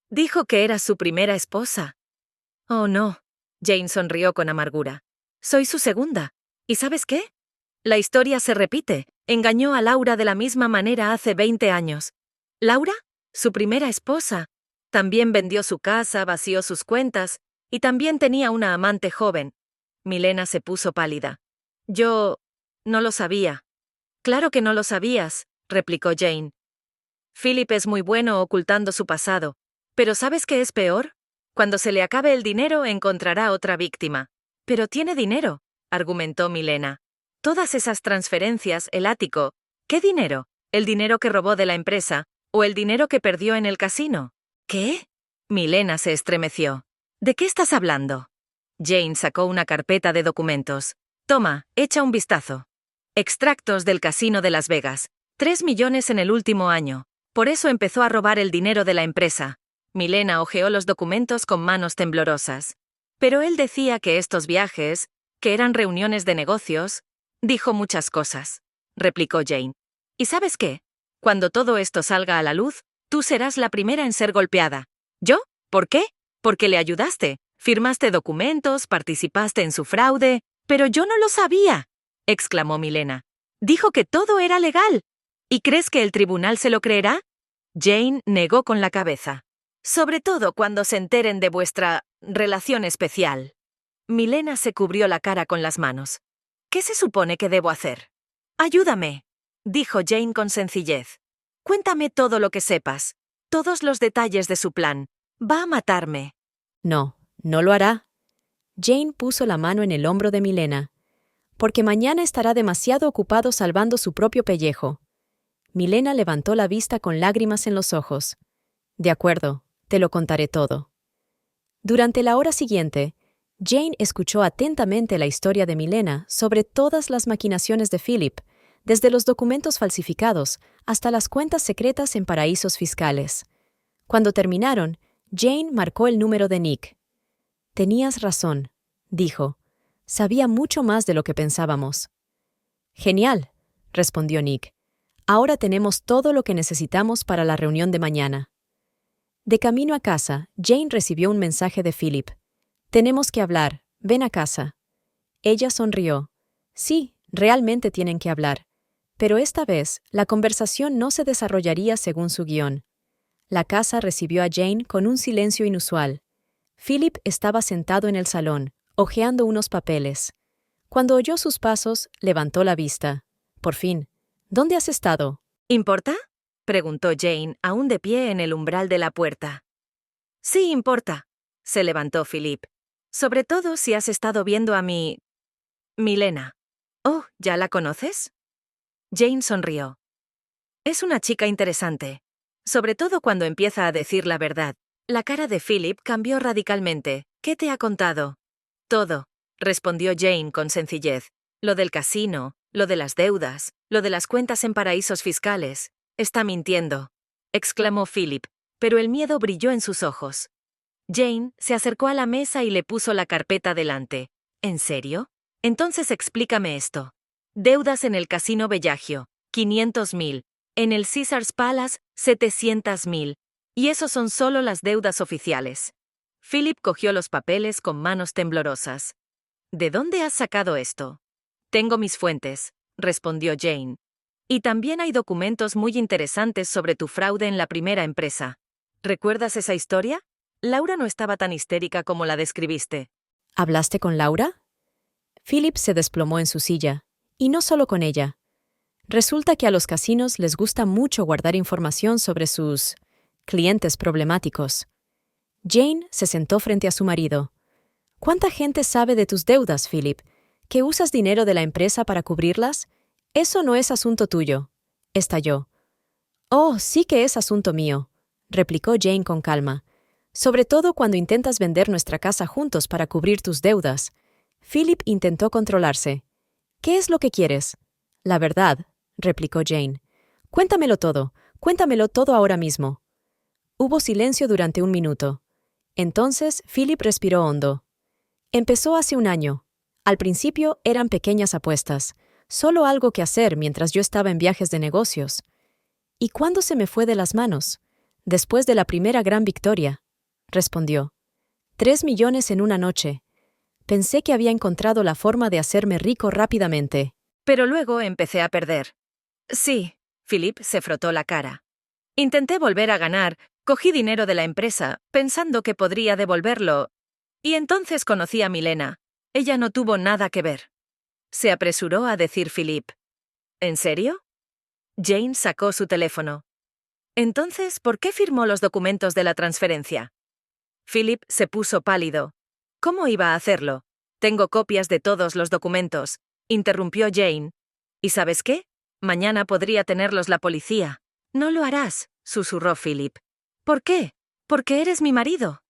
[SPEAKER 1] Dijo que era su primera esposa. Oh, no. Jane sonrió con amargura. Soy su segunda. ¿Y sabes qué? La historia se repite. Engañó a Laura de la misma manera hace 20 años. ¿Laura? Su primera esposa. También vendió su casa, vació sus cuentas, y también tenía una amante joven. Milena se puso pálida. Yo no lo sabía. Claro que no lo sabías, replicó Jane. Philip es muy bueno ocultando su pasado. Pero ¿sabes qué es peor? Cuando se le acabe el dinero encontrará otra víctima. Pero tiene dinero, argumentó Milena. Todas esas transferencias, el ático. ¿Qué dinero? ¿El dinero que robó de la empresa? ¿O el dinero que perdió en el casino? ¿Qué? Milena se estremeció. ¿De qué estás hablando? Jane sacó una carpeta de documentos. Toma, echa un vistazo. Extractos del casino de Las Vegas. 3 millones en el último año. Por eso empezó a robar el dinero de la empresa. Milena hojeó los documentos con manos temblorosas. Pero él decía que estos viajes, que eran reuniones de negocios, dijo muchas cosas, replicó Jane. ¿Y sabes qué? Cuando todo esto salga a la luz, tú serás la primera en ser golpeada. ¿Yo? ¿Por qué? Porque le ayudaste, firmaste documentos, participaste en su fraude, pero yo no lo sabía, exclamó Milena. Dijo que todo era legal. ¿Y crees que el tribunal se lo creerá? Jane negó con la cabeza. Sobre todo cuando se enteren de vuestra relación especial. Milena se cubrió la cara con las manos. ¿Qué se supone que debo hacer? Ayúdame, dijo Jane con sencillez. Cuéntame todo lo que sepas, todos los detalles de su plan. Va a matarme.
[SPEAKER 2] No, no lo hará. Jane puso la mano en el hombro de Milena. Porque mañana estará demasiado ocupado salvando su propio pellejo. Milena levantó la vista con lágrimas en los ojos. De acuerdo, te lo contaré todo. Durante la hora siguiente, Jane escuchó atentamente la historia de Milena sobre todas las maquinaciones de Philip, desde los documentos falsificados hasta las cuentas secretas en paraísos fiscales. Cuando terminaron, Jane marcó el número de Nick. Tenías razón, dijo. Sabía mucho más de lo que pensábamos. Genial, respondió Nick. Ahora tenemos todo lo que necesitamos para la reunión de mañana. De camino a casa, Jane recibió un mensaje de Philip. Tenemos que hablar, ven a casa. Ella sonrió. Sí, realmente tienen que hablar. Pero esta vez, la conversación no se desarrollaría según su guión. La casa recibió a Jane con un silencio inusual. Philip estaba sentado en el salón, hojeando unos papeles. Cuando oyó sus pasos, levantó la vista. Por fin, ¿dónde has estado?
[SPEAKER 1] ¿Importa? Preguntó Jane, aún de pie en el umbral de la puerta. Sí, importa, se levantó Philip. Sobre todo si has estado viendo a mi... Milena. Oh, ¿ya la conoces? Jane sonrió. Es una chica interesante. Sobre todo cuando empieza a decir la verdad. La cara de Philip cambió radicalmente. ¿Qué te ha contado? Todo, respondió Jane con sencillez. Lo del casino, lo de las deudas, lo de las cuentas en paraísos fiscales. Está mintiendo, exclamó Philip, pero el miedo brilló en sus ojos. Jane se acercó a la mesa y le puso la carpeta delante. ¿En serio? Entonces explícame esto. Deudas en el Casino Bellagio, 500.000. En el Caesars Palace, 700.000. Y esos son solo las deudas oficiales. Philip cogió los papeles con manos temblorosas. ¿De dónde has sacado esto? Tengo mis fuentes, respondió Jane. Y también hay documentos muy interesantes sobre tu fraude en la primera empresa. ¿Recuerdas esa historia? Laura no estaba tan histérica como la describiste.
[SPEAKER 2] ¿Hablaste con Laura? Philip se desplomó en su silla, y no solo con ella. Resulta que a los casinos les gusta mucho guardar información sobre sus clientes problemáticos. Jane se sentó frente a su marido. ¿Cuánta gente sabe de tus deudas, Philip? ¿Que usas dinero de la empresa para cubrirlas? Eso no es asunto tuyo, estalló. Oh, sí que es asunto mío, replicó Jane con calma. Sobre todo cuando intentas vender nuestra casa juntos para cubrir tus deudas. Philip intentó controlarse. ¿Qué es lo que quieres? La verdad, replicó Jane. Cuéntamelo todo ahora mismo. Hubo silencio durante 1 minuto. Entonces Philip respiró hondo. Empezó hace 1 año. Al principio eran pequeñas apuestas, solo algo que hacer mientras yo estaba en viajes de negocios. ¿Y cuándo se me fue de las manos? Después de la primera gran victoria, respondió. 3 millones en 1 noche. Pensé que había encontrado la forma de hacerme rico rápidamente.
[SPEAKER 1] Pero luego empecé a perder. Sí, Philip se frotó la cara. Intenté volver a ganar, cogí dinero de la empresa, pensando que podría devolverlo. Y entonces conocí a Milena. Ella no tuvo nada que ver. Se apresuró a decir Philip. ¿En serio? Jane sacó su teléfono. Entonces, ¿por qué firmó los documentos de la transferencia? Philip se puso pálido. ¿Cómo iba a hacerlo? Tengo copias de todos los documentos, interrumpió Jane. ¿Y sabes qué? Mañana podría tenerlos la policía. No lo harás, susurró Philip. ¿Por qué? Porque eres mi marido.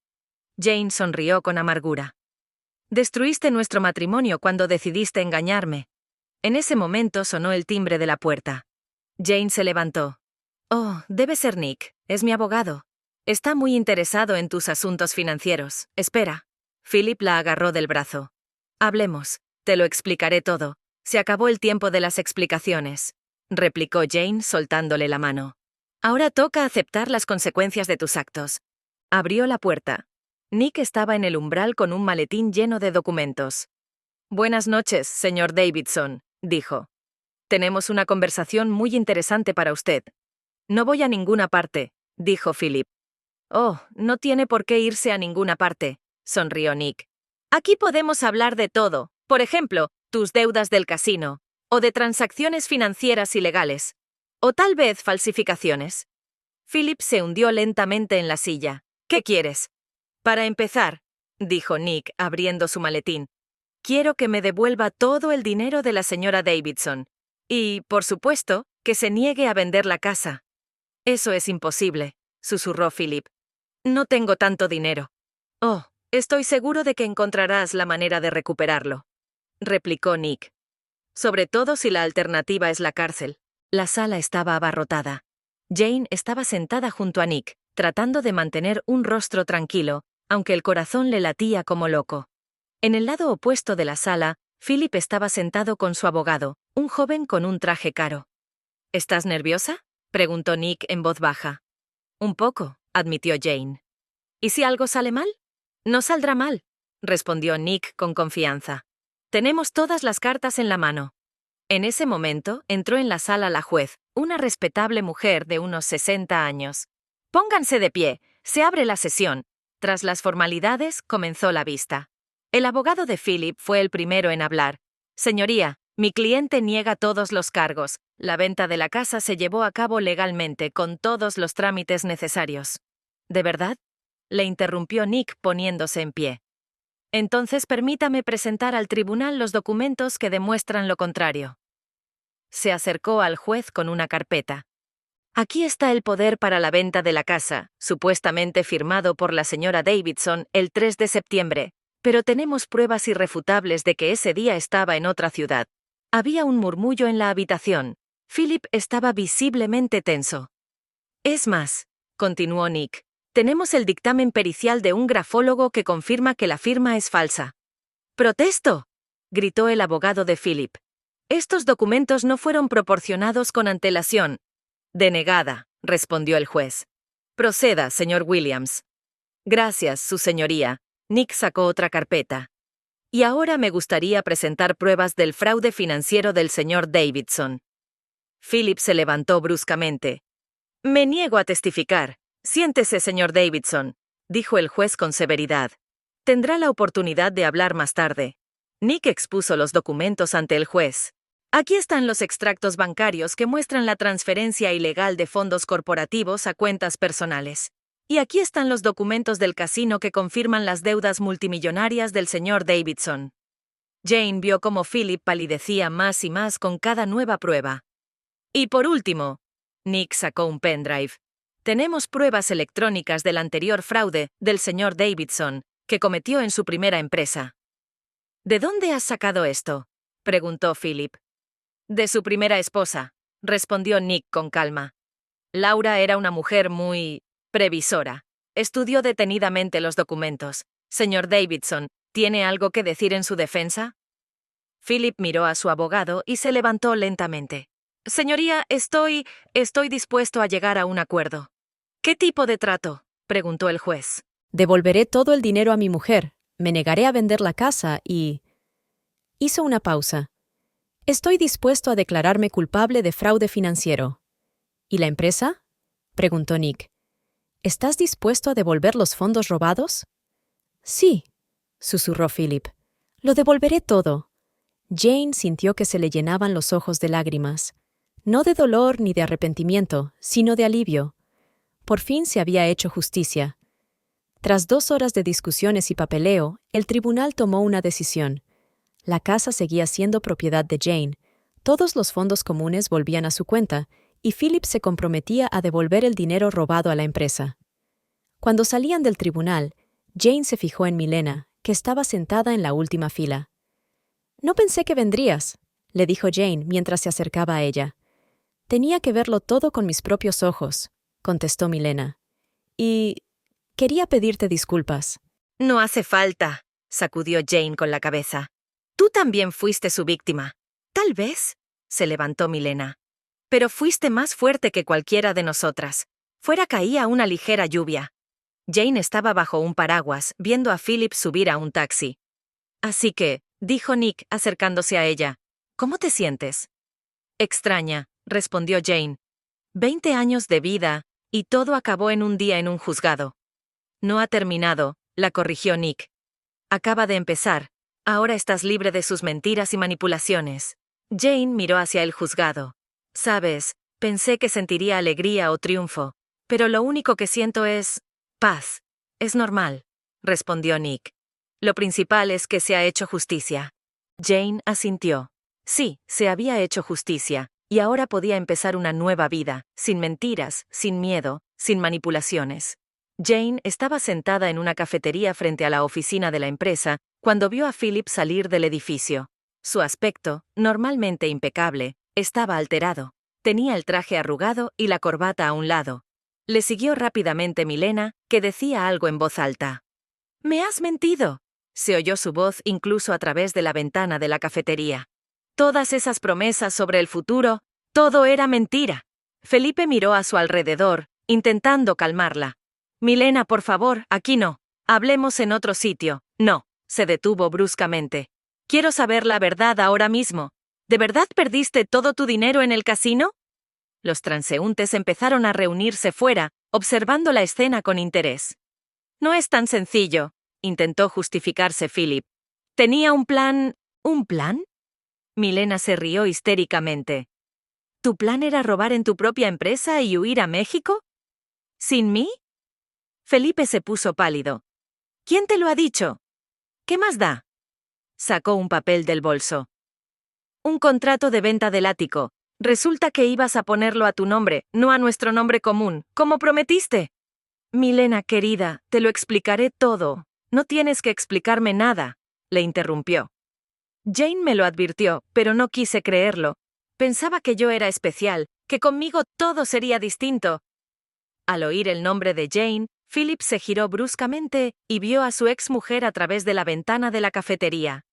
[SPEAKER 1] Jane sonrió con amargura. Destruiste nuestro matrimonio cuando decidiste engañarme. En ese momento sonó el timbre de la puerta. Jane se levantó. Oh, debe ser Nick, es mi abogado. Está muy interesado en tus asuntos financieros. Espera. Philip la agarró del brazo. Hablemos, te lo explicaré todo. Se acabó el tiempo de las explicaciones, replicó Jane soltándole la mano. Ahora toca aceptar las consecuencias de tus actos. Abrió la puerta. Nick estaba en el umbral con un maletín lleno de documentos. Buenas noches, señor Davidson, dijo. Tenemos una conversación muy interesante para usted. No voy a ninguna parte, dijo Philip. Oh, no tiene por qué irse a ninguna parte, sonrió Nick. Aquí podemos hablar de todo, por ejemplo, tus deudas del casino, o de transacciones financieras ilegales, o tal vez falsificaciones. Philip se hundió lentamente en la silla. ¿Qué quieres? Para empezar, dijo Nick abriendo su maletín, quiero que me devuelva todo el dinero de la señora Davidson. Y, por supuesto, que se niegue a vender la casa. Eso es imposible, susurró Philip. No tengo tanto dinero. Oh, estoy seguro de que encontrarás la manera de recuperarlo, replicó Nick. Sobre todo si la alternativa es la cárcel. La sala estaba abarrotada. Jane estaba sentada junto a Nick, tratando de mantener un rostro tranquilo, aunque el corazón le latía como loco. En el lado opuesto de la sala, Philip estaba sentado con su abogado, un joven con un traje caro. ¿Estás nerviosa?, preguntó Nick en voz baja. Un poco, admitió Jane. ¿Y si algo sale mal? No saldrá mal, respondió Nick con confianza. Tenemos todas las cartas en la mano. En ese momento entró en la sala la juez, una respetable mujer de unos 60 años. Pónganse de pie, se abre la sesión. Tras las formalidades, comenzó la vista. El abogado de Philip fue el primero en hablar. Señoría, mi cliente niega todos los cargos. La venta de la casa se llevó a cabo legalmente, con todos los trámites necesarios. ¿De verdad?, le interrumpió Nick poniéndose en pie. Entonces permítame presentar al tribunal los documentos que demuestran lo contrario. Se acercó al juez con una carpeta. Aquí está el poder para la venta de la casa, supuestamente firmado por la señora Davidson el 3 de septiembre, pero tenemos pruebas irrefutables de que ese día estaba en otra ciudad. Había un murmullo en la habitación. Philip estaba visiblemente tenso. Es más, continuó Nick, tenemos el dictamen pericial de un grafólogo que confirma que la firma es falsa. ¡Protesto!, gritó el abogado de Philip. Estos documentos no fueron proporcionados con antelación. Denegada, respondió el juez. Proceda, señor Williams. Gracias, su señoría. Nick sacó otra carpeta. Y ahora me gustaría presentar pruebas del fraude financiero del señor Davidson. Philip se levantó bruscamente. Me niego a testificar. Siéntese, señor Davidson, dijo el juez con severidad. Tendrá la oportunidad de hablar más tarde. Nick expuso los documentos ante el juez. Aquí están los extractos bancarios que muestran la transferencia ilegal de fondos corporativos a cuentas personales. Y aquí están los documentos del casino que confirman las deudas multimillonarias del señor Davidson. Jane vio cómo Philip palidecía más y más con cada nueva prueba. Y por último, Nick sacó un pendrive. Tenemos pruebas electrónicas del anterior fraude del señor Davidson, que cometió en su primera empresa. ¿De dónde has sacado esto?, preguntó Philip. De su primera esposa, respondió Nick con calma. Laura era una mujer muy previsora. Estudió detenidamente los documentos. Señor Davidson, ¿tiene algo que decir en su defensa? Philip miró a su abogado y se levantó lentamente. Señoría, estoy dispuesto a llegar a un acuerdo. ¿Qué tipo de trato?, preguntó el juez.
[SPEAKER 2] Devolveré todo el dinero a mi mujer, me negaré a vender la casa y... Hizo una pausa. Estoy dispuesto a declararme culpable de fraude financiero. ¿Y la empresa? Preguntó Nick. ¿Estás dispuesto a devolver los fondos robados? Sí, susurró Philip. Lo devolveré todo. Jane sintió que se le llenaban los ojos de lágrimas. No de dolor ni de arrepentimiento, sino de alivio. Por fin se había hecho justicia. Tras 2 horas de discusiones y papeleo, el tribunal tomó una decisión. La casa seguía siendo propiedad de Jane, todos los fondos comunes volvían a su cuenta, y Philip se comprometía a devolver el dinero robado a la empresa. Cuando salían del tribunal, Jane se fijó en Milena, que estaba sentada en la última fila. «No pensé que vendrías», le dijo Jane mientras se acercaba a ella. «Tenía que verlo todo con mis propios ojos», contestó Milena. «Y quería pedirte disculpas».
[SPEAKER 1] No hace falta, sacudió Jane con la cabeza. Tú también fuiste su víctima. Tal vez, se levantó Milena. Pero fuiste más fuerte que cualquiera de nosotras. Fuera caía una ligera lluvia. Jane estaba bajo un paraguas, viendo a Philip subir a un taxi. Así que, dijo Nick, acercándose a ella, ¿cómo te sientes? Extraña, respondió Jane. 20 años de vida, y todo acabó en un día en un juzgado. No ha terminado, la corrigió Nick. Acaba de empezar. Ahora estás libre de sus mentiras y manipulaciones. Jane miró hacia el juzgado. Sabes, pensé que sentiría alegría o triunfo, pero lo único que siento es... paz. Es normal, respondió Nick. Lo principal es que se ha hecho justicia. Jane asintió. Sí, se había hecho justicia, y ahora podía empezar una nueva vida, sin mentiras, sin miedo, sin manipulaciones. Jane estaba sentada en una cafetería frente a la oficina de la empresa cuando vio a Philip salir del edificio. Su aspecto, normalmente impecable, estaba alterado. Tenía el traje arrugado y la corbata a un lado. Le siguió rápidamente Milena, que decía algo en voz alta. «¡Me has mentido!», se oyó su voz incluso a través de la ventana de la cafetería. Todas esas promesas sobre el futuro, todo era mentira. Felipe miró a su alrededor, intentando calmarla. «Milena, por favor, aquí no. Hablemos en otro sitio». «No», se detuvo bruscamente. «Quiero saber la verdad ahora mismo. ¿De verdad perdiste todo tu dinero en el casino?» Los transeúntes empezaron a reunirse fuera, observando la escena con interés. «No es tan sencillo», intentó justificarse Philip. «Tenía un plan...» «¿Un plan?». Milena se rió histéricamente. «¿Tu plan era robar en tu propia empresa y huir a México? ¿Sin mí?». Felipe se puso pálido. «¿Quién te lo ha dicho?». «¿Qué más da?». Sacó un papel del bolso. «Un contrato de venta del ático. Resulta que ibas a ponerlo a tu nombre, no a nuestro nombre común, como prometiste». «Milena, querida, te lo explicaré todo. No tienes que explicarme nada», le interrumpió. Jane me lo advirtió, pero no quise creerlo. Pensaba que yo era especial, que conmigo todo sería distinto. Al oír el nombre de Jane, Philip se giró bruscamente y vio a su exmujer a través de la ventana de la cafetería.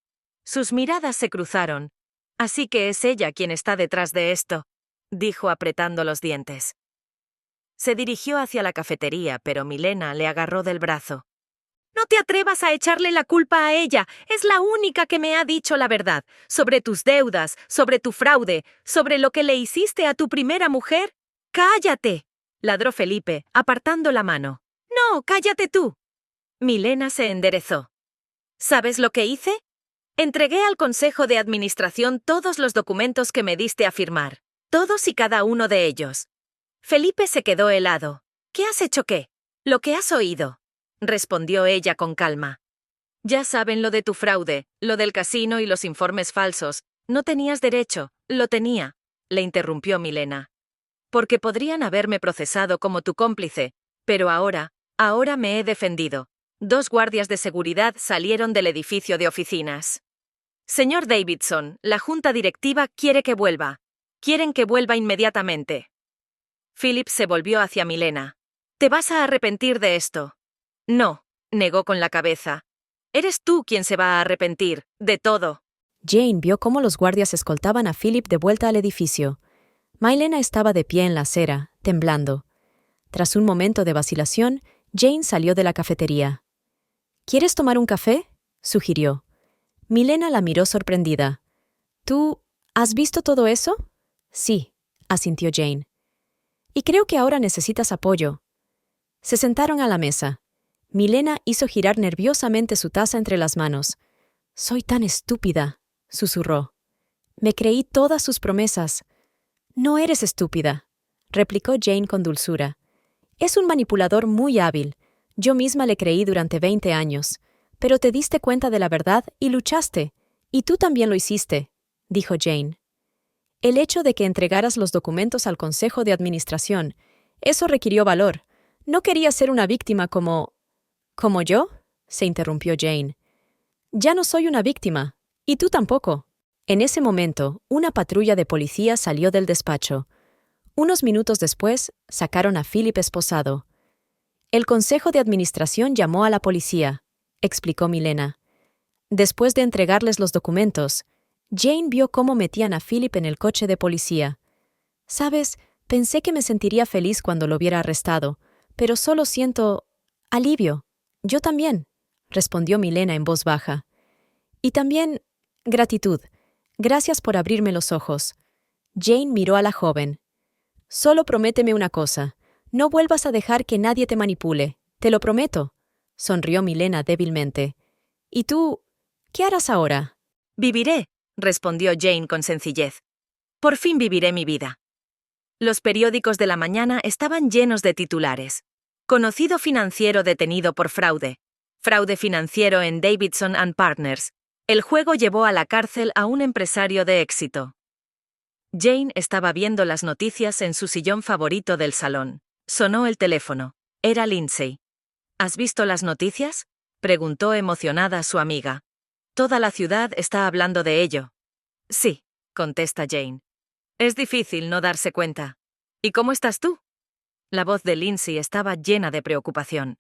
[SPEAKER 1] Sus miradas se cruzaron. «Así que es ella quien está detrás de esto», dijo apretando los dientes. Se dirigió hacia la cafetería, pero Milena le agarró del brazo. «No te atrevas a echarle la culpa a ella. Es la única que me ha dicho la verdad. Sobre tus deudas, sobre tu fraude, sobre lo que le hiciste a tu primera mujer. ¡Cállate!», ladró Felipe, apartando la mano. «No, cállate tú». Milena se enderezó. «¿Sabes lo que hice? Entregué al Consejo de Administración todos los documentos que me diste a firmar. Todos y cada uno de ellos». Felipe se quedó helado. «¿Qué has hecho qué?». «Lo que has oído», respondió ella con calma. «Ya saben lo de tu fraude, lo del casino y los informes falsos. No tenías derecho, lo tenía», le interrumpió Milena. «Porque podrían haberme procesado como tu cómplice, pero ahora me he defendido. 2 guardias de seguridad salieron del edificio de oficinas». «Señor Davidson, la junta directiva quiere que vuelva. Quieren que vuelva inmediatamente». Philip se volvió hacia Milena. «Te vas a arrepentir de esto». «No», negó con la cabeza. «Eres tú quien se va a arrepentir, de todo».
[SPEAKER 2] Jane vio cómo los guardias escoltaban a Philip de vuelta al edificio. Milena estaba de pie en la acera, temblando. Tras un momento de vacilación, Jane salió de la cafetería. «¿Quieres tomar un café?», sugirió. Milena la miró sorprendida. ¿Tú has visto todo eso? Sí, asintió Jane. Y creo que ahora necesitas apoyo. Se sentaron a la mesa. Milena hizo girar nerviosamente su taza entre las manos. Soy tan estúpida, susurró. Me creí todas sus promesas. No eres estúpida, replicó Jane con dulzura. Es un manipulador muy hábil. Yo misma le creí durante 20 años. Pero te diste cuenta de la verdad y luchaste. Y tú también lo hiciste, dijo Jane. El hecho de que entregaras los documentos al Consejo de Administración, eso requirió valor. No querías ser una víctima como... ¿Como yo? Se interrumpió Jane. Ya no soy una víctima. Y tú tampoco. En ese momento, una patrulla de policía salió del despacho. Unos minutos después, sacaron a Philip esposado. El Consejo de Administración llamó a la policía, explicó Milena. Después de entregarles los documentos, Jane vio cómo metían a Philip en el coche de policía. «Sabes, pensé que me sentiría feliz cuando lo hubiera arrestado, pero solo siento... alivio. Yo también», respondió Milena en voz baja. «Y también... gratitud. Gracias por abrirme los ojos». Jane miró a la joven. «Solo prométeme una cosa. No vuelvas a dejar que nadie te manipule. Te lo prometo», sonrió Milena débilmente. «¿Y tú? ¿Qué harás ahora?»
[SPEAKER 1] Viviré, respondió Jane con sencillez. Por fin viviré mi vida. Los periódicos de la mañana estaban llenos de titulares. Conocido financiero detenido por fraude. Fraude financiero en Davidson & Partners. El juego llevó a la cárcel a un empresario de éxito. Jane estaba viendo las noticias en su sillón favorito del salón. Sonó el teléfono. Era Lindsay. ¿Has visto las noticias?, preguntó emocionada su amiga. Toda la ciudad está hablando de ello. Sí, contesta Jane. Es difícil no darse cuenta. ¿Y cómo estás tú? La voz de Lindsay estaba llena de preocupación.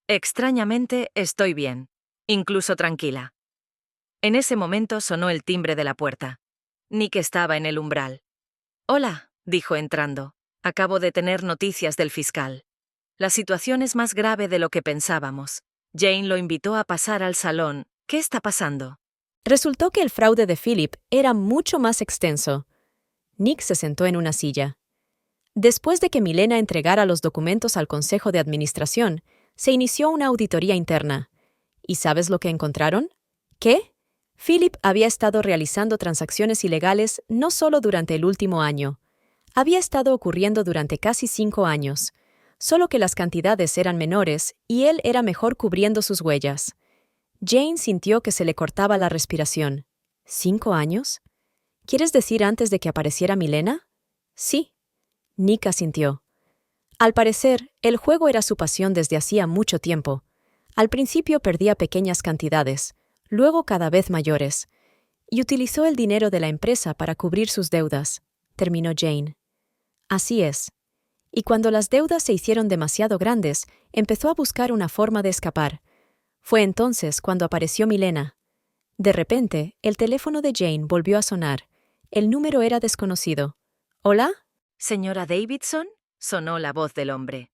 [SPEAKER 1] Extrañamente, estoy bien, incluso tranquila. En ese momento sonó el timbre de la puerta. Nick estaba en el umbral. Hola, dijo entrando. Acabo de tener noticias del fiscal. La situación es más grave de lo que pensábamos. Jane lo invitó a pasar al salón. ¿Qué está pasando?
[SPEAKER 2] Resultó que el fraude de Philip era mucho más extenso. Nick se sentó en una silla. Después de que Milena entregara los documentos al Consejo de Administración, se inició una auditoría interna. ¿Y sabes lo que encontraron? ¿Qué? Philip había estado realizando transacciones ilegales no solo durante el último año. Había estado ocurriendo durante casi 5 años, solo que las cantidades eran menores y él era mejor cubriendo sus huellas. Jane sintió que se le cortaba la respiración. ¿5 años? ¿Quieres decir antes de que apareciera Milena? Sí. Nick asintió. Al parecer, el juego era su pasión desde hacía mucho tiempo. Al principio perdía pequeñas cantidades, luego cada vez mayores, y utilizó el dinero de la empresa para cubrir sus deudas, terminó Jane. Así es. Y cuando las deudas se hicieron demasiado grandes, empezó a buscar una forma de escapar. Fue entonces cuando apareció Milena. De repente, el teléfono de Jane volvió a sonar. El número era desconocido. ¿Hola?
[SPEAKER 1] ¿Señora Davidson?, sonó la voz del hombre.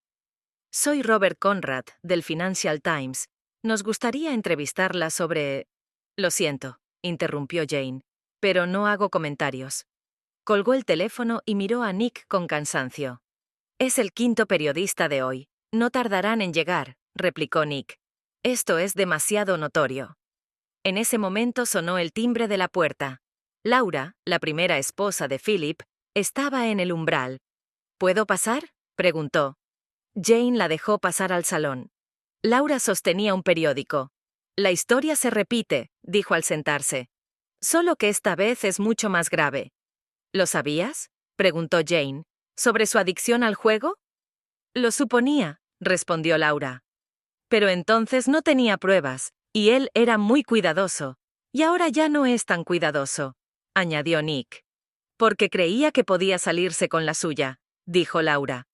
[SPEAKER 1] Soy Robert Conrad, del Financial Times. Nos gustaría entrevistarla sobre... Lo siento, interrumpió Jane, pero no hago comentarios. Colgó el teléfono y miró a Nick con cansancio. Es el 5º periodista de hoy. No tardarán en llegar, replicó Nick. Esto es demasiado notorio. En ese momento sonó el timbre de la puerta. Laura, la primera esposa de Philip, estaba en el umbral. ¿Puedo pasar?, preguntó. Jane la dejó pasar al salón. Laura sostenía un periódico. La historia se repite, dijo al sentarse. Solo que esta vez es mucho más grave. ¿Lo sabías?, preguntó Jane. ¿Sobre su adicción al juego? Lo suponía, respondió Laura. Pero entonces no tenía pruebas, y él era muy cuidadoso. Y ahora ya no es tan cuidadoso, añadió Nick. Porque creía que podía salirse con la suya, dijo Laura.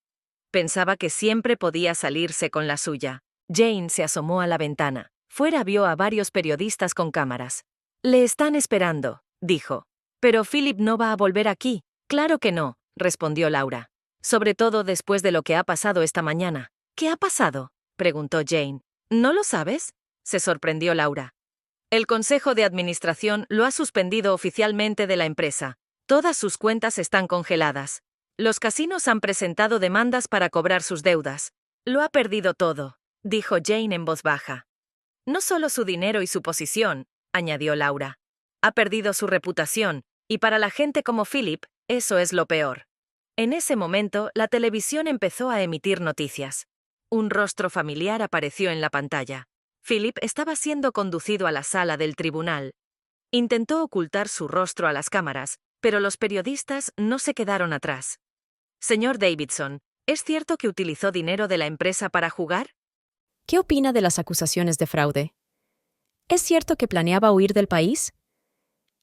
[SPEAKER 1] Pensaba que siempre podía salirse con la suya. Jane se asomó a la ventana. Fuera vio a varios periodistas con cámaras. Le están esperando, dijo. Pero Philip no va a volver aquí. Claro que no, respondió Laura. Sobre todo después de lo que ha pasado esta mañana. ¿Qué ha pasado?, preguntó Jane. ¿No lo sabes? se sorprendió Laura. El Consejo de Administración lo ha suspendido oficialmente de la empresa. Todas sus cuentas están congeladas. Los casinos han presentado demandas para cobrar sus deudas. Lo ha perdido todo, dijo Jane en voz baja. No solo su dinero y su posición, añadió Laura. Ha perdido su reputación, y para la gente como Philip, eso es lo peor. En ese momento, la televisión empezó a emitir noticias. Un rostro familiar apareció en la pantalla. Philip estaba siendo conducido a la sala del tribunal. Intentó ocultar su rostro a las cámaras, pero los periodistas no se quedaron atrás. Señor Davidson, ¿es cierto que utilizó dinero de la empresa para jugar?
[SPEAKER 2] ¿Qué opina de las acusaciones de fraude? ¿Es cierto que planeaba huir del país?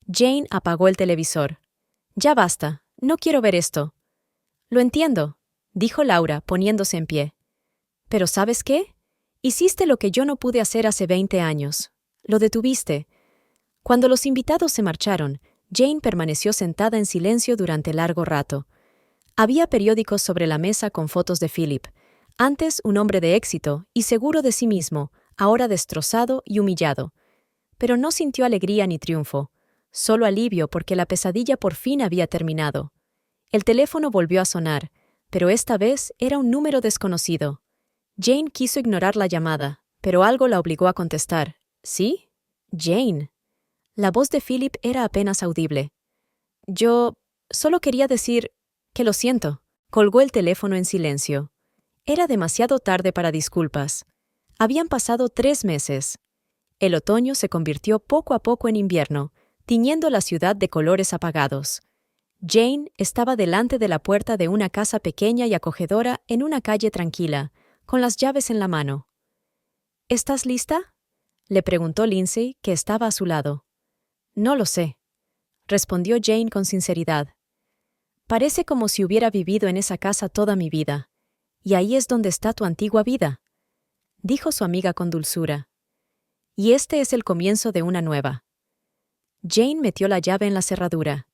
[SPEAKER 2] Jane apagó el televisor. Ya basta, no quiero ver esto. Lo entiendo, dijo Laura, poniéndose en pie. Pero ¿sabes qué? Hiciste lo que yo no pude hacer hace 20 años. Lo detuviste. Cuando los invitados se marcharon, Jane permaneció sentada en silencio durante largo rato. Había periódicos sobre la mesa con fotos de Philip. Antes un hombre de éxito y seguro de sí mismo, ahora destrozado y humillado. Pero no sintió alegría ni triunfo, solo alivio porque la pesadilla por fin había terminado. El teléfono volvió a sonar, pero esta vez era un número desconocido. Jane quiso ignorar la llamada, pero algo la obligó a contestar. ¿Sí? Jane. La voz de Philip era apenas audible. Yo solo quería decir que lo siento. Colgó el teléfono en silencio. Era demasiado tarde para disculpas. Habían pasado 3 meses. El otoño se convirtió poco a poco en invierno, tiñendo la ciudad de colores apagados. Jane estaba delante de la puerta de una casa pequeña y acogedora en una calle tranquila, con las llaves en la mano. ¿Estás lista?, le preguntó Lindsay, que estaba a su lado. No lo sé, respondió Jane con sinceridad. Parece como si hubiera vivido en esa casa toda mi vida, y ahí es donde está tu antigua vida, dijo su amiga con dulzura. Y este es el comienzo de una nueva. Jane metió la llave en la cerradura.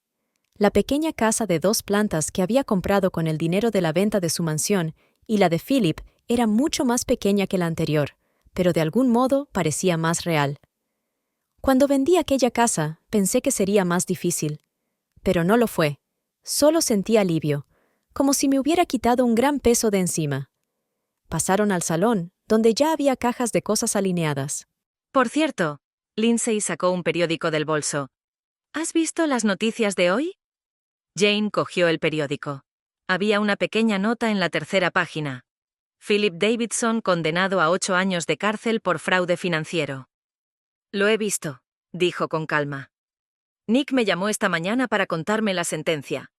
[SPEAKER 2] La pequeña casa de 2 plantas que había comprado con el dinero de la venta de su mansión y la de Philip era mucho más pequeña que la anterior, pero de algún modo parecía más real. Cuando vendí aquella casa, pensé que sería más difícil. Pero no lo fue. Solo sentí alivio, como si me hubiera quitado un gran peso de encima. Pasaron al salón, donde ya había cajas de cosas alineadas.
[SPEAKER 1] Por cierto, Lindsay sacó un periódico del bolso. ¿Has visto las noticias de hoy? Jane cogió el periódico. Había una pequeña nota en la tercera página. Philip Davidson condenado a 8 años de cárcel por fraude financiero. Lo he visto, dijo con calma. Nick me llamó esta mañana para contarme la sentencia.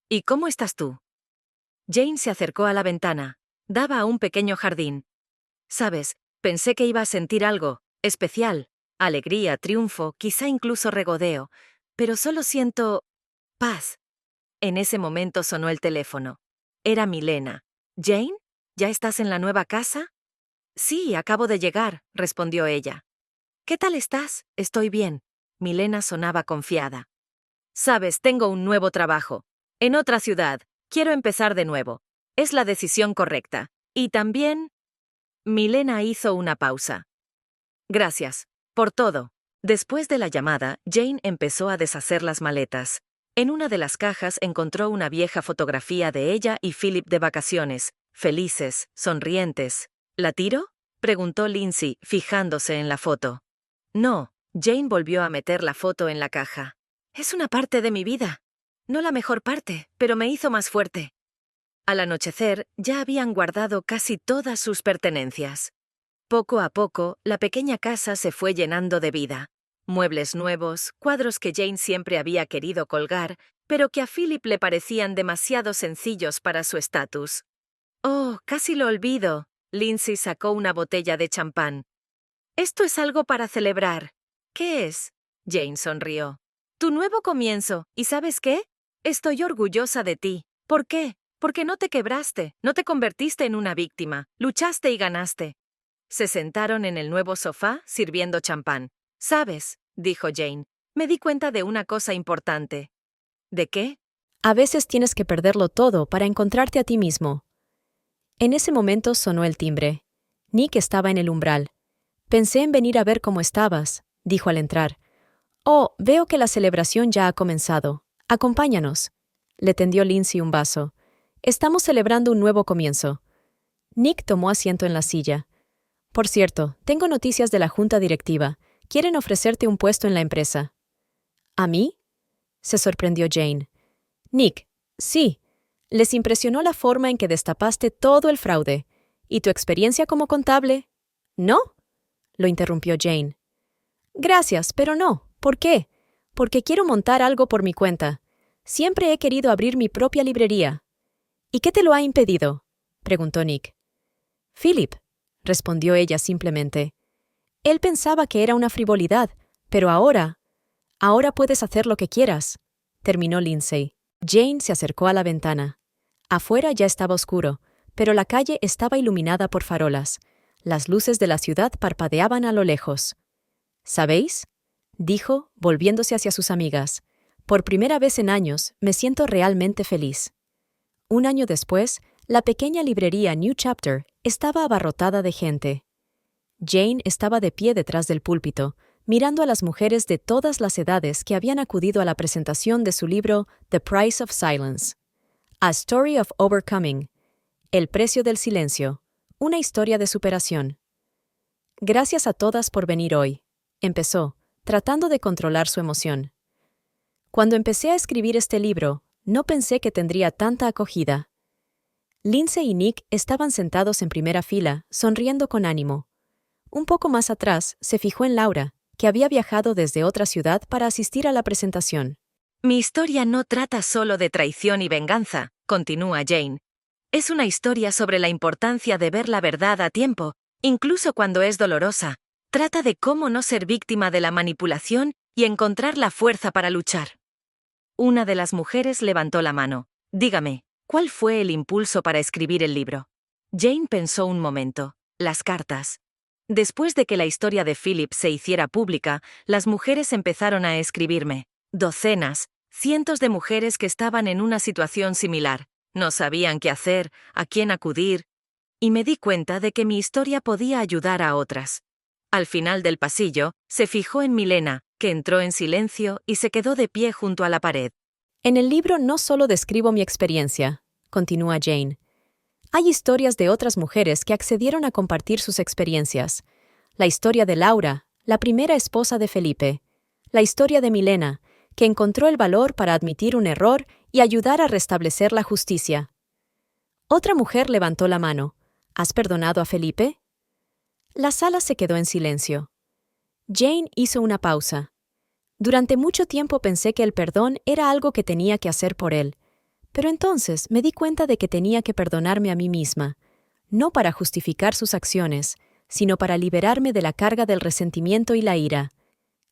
[SPEAKER 1] ¿Y cómo estás tú? Jane se acercó a la ventana. Daba a un pequeño jardín. Sabes, pensé que iba a sentir algo especial. Alegría, triunfo, quizá incluso regodeo. Pero solo siento paz. En ese momento sonó el teléfono. Era Milena. ¿Jane? ¿Ya estás en la nueva casa? Sí, acabo de llegar, respondió ella. ¿Qué tal estás? Estoy bien. Milena sonaba confiada. Sabes, tengo un nuevo trabajo. En otra ciudad. Quiero empezar de nuevo. Es la decisión correcta. Y también... Milena hizo una pausa. Gracias. Por todo. Después de la llamada, Jane empezó a deshacer las maletas. En una de las cajas encontró una vieja fotografía de ella y Philip de vacaciones, felices, sonrientes. ¿La tiro?, preguntó Lindsay, fijándose en la foto. No, Jane volvió a meter la foto en la caja. Es una parte de mi vida. No la mejor parte, pero me hizo más fuerte. Al anochecer, ya habían guardado casi todas sus pertenencias. Poco a poco, la pequeña casa se fue llenando de vida. Muebles nuevos, cuadros que Jane siempre había querido colgar, pero que a Philip le parecían demasiado sencillos para su estatus. Oh, casi lo olvido. Lindsay sacó una botella de champán. Esto es algo para celebrar. ¿Qué es? Jane sonrió. Tu nuevo comienzo. ¿Y sabes qué? Estoy orgullosa de ti. ¿Por qué? Porque no te quebraste, no te convertiste en una víctima, luchaste y ganaste. Se sentaron en el nuevo sofá, sirviendo champán. ¿Sabes?, dijo Jane, me di cuenta de una cosa importante. ¿De qué?
[SPEAKER 2] A veces tienes que perderlo todo para encontrarte a ti mismo. En ese momento sonó el timbre. Nick estaba en el umbral. Pensé en venir a ver cómo estabas, dijo al entrar. Oh, veo que la celebración ya ha comenzado. Acompáñanos. Le tendió Lindsay un vaso. Estamos celebrando un nuevo comienzo. Nick tomó asiento en la silla. Por cierto, tengo noticias de la junta directiva. Quieren ofrecerte un puesto en la empresa. ¿A mí? Se sorprendió Jane. Nick, sí. Les impresionó la forma en que destapaste todo el fraude. ¿Y tu experiencia como contable? ¿No? Lo interrumpió Jane. Gracias, pero no. ¿Por qué? Porque quiero montar algo por mi cuenta. Siempre he querido abrir mi propia librería. ¿Y qué te lo ha impedido? Preguntó Nick. Philip, respondió ella simplemente. Él pensaba que era una frivolidad, pero ahora puedes hacer lo que quieras, terminó Lindsay. Jane se acercó a la ventana. Afuera ya estaba oscuro, pero la calle estaba iluminada por farolas. Las luces de la ciudad parpadeaban a lo lejos. ¿Sabéis? Dijo, volviéndose hacia sus amigas. Por primera vez en años, me siento realmente feliz. Un año después, la pequeña librería New Chapter estaba abarrotada de gente. Jane estaba de pie detrás del púlpito, mirando a las mujeres de todas las edades que habían acudido a la presentación de su libro The Price of Silence. A Story of Overcoming. El precio del silencio. Una historia de superación. Gracias a todas por venir hoy, empezó, tratando de controlar su emoción. Cuando empecé a escribir este libro, no pensé que tendría tanta acogida. Lindsay y Nick estaban sentados en primera fila, sonriendo con ánimo. Un poco más atrás, se fijó en Laura, que había viajado desde otra ciudad para asistir a la presentación.
[SPEAKER 1] Mi historia no trata solo de traición y venganza, continúa Jane. Es una historia sobre la importancia de ver la verdad a tiempo, incluso cuando es dolorosa. Trata de cómo no ser víctima de la manipulación y encontrar la fuerza para luchar. Una de las mujeres levantó la mano. Dígame, ¿cuál fue el impulso para escribir el libro? Jane pensó un momento. Las cartas. Después de que la historia de Philip se hiciera pública, las mujeres empezaron a escribirme. Docenas, cientos de mujeres que estaban en una situación similar. No sabían qué hacer, a quién acudir. Y me di cuenta de que mi historia podía ayudar a otras. Al final del pasillo, se fijó en Milena, que entró en silencio y se quedó de pie junto a la pared.
[SPEAKER 2] En el libro no solo describo mi experiencia, continúa Jane. Hay historias de otras mujeres que accedieron a compartir sus experiencias. La historia de Laura, la primera esposa de Felipe. La historia de Milena, que encontró el valor para admitir un error y ayudar a restablecer la justicia. Otra mujer levantó la mano. ¿Has perdonado a Felipe? La sala se quedó en silencio. Jane hizo una pausa. Durante mucho tiempo pensé que el perdón era algo que tenía que hacer por él, pero entonces me di cuenta de que tenía que perdonarme a mí misma, no para justificar sus acciones, sino para liberarme de la carga del resentimiento y la ira.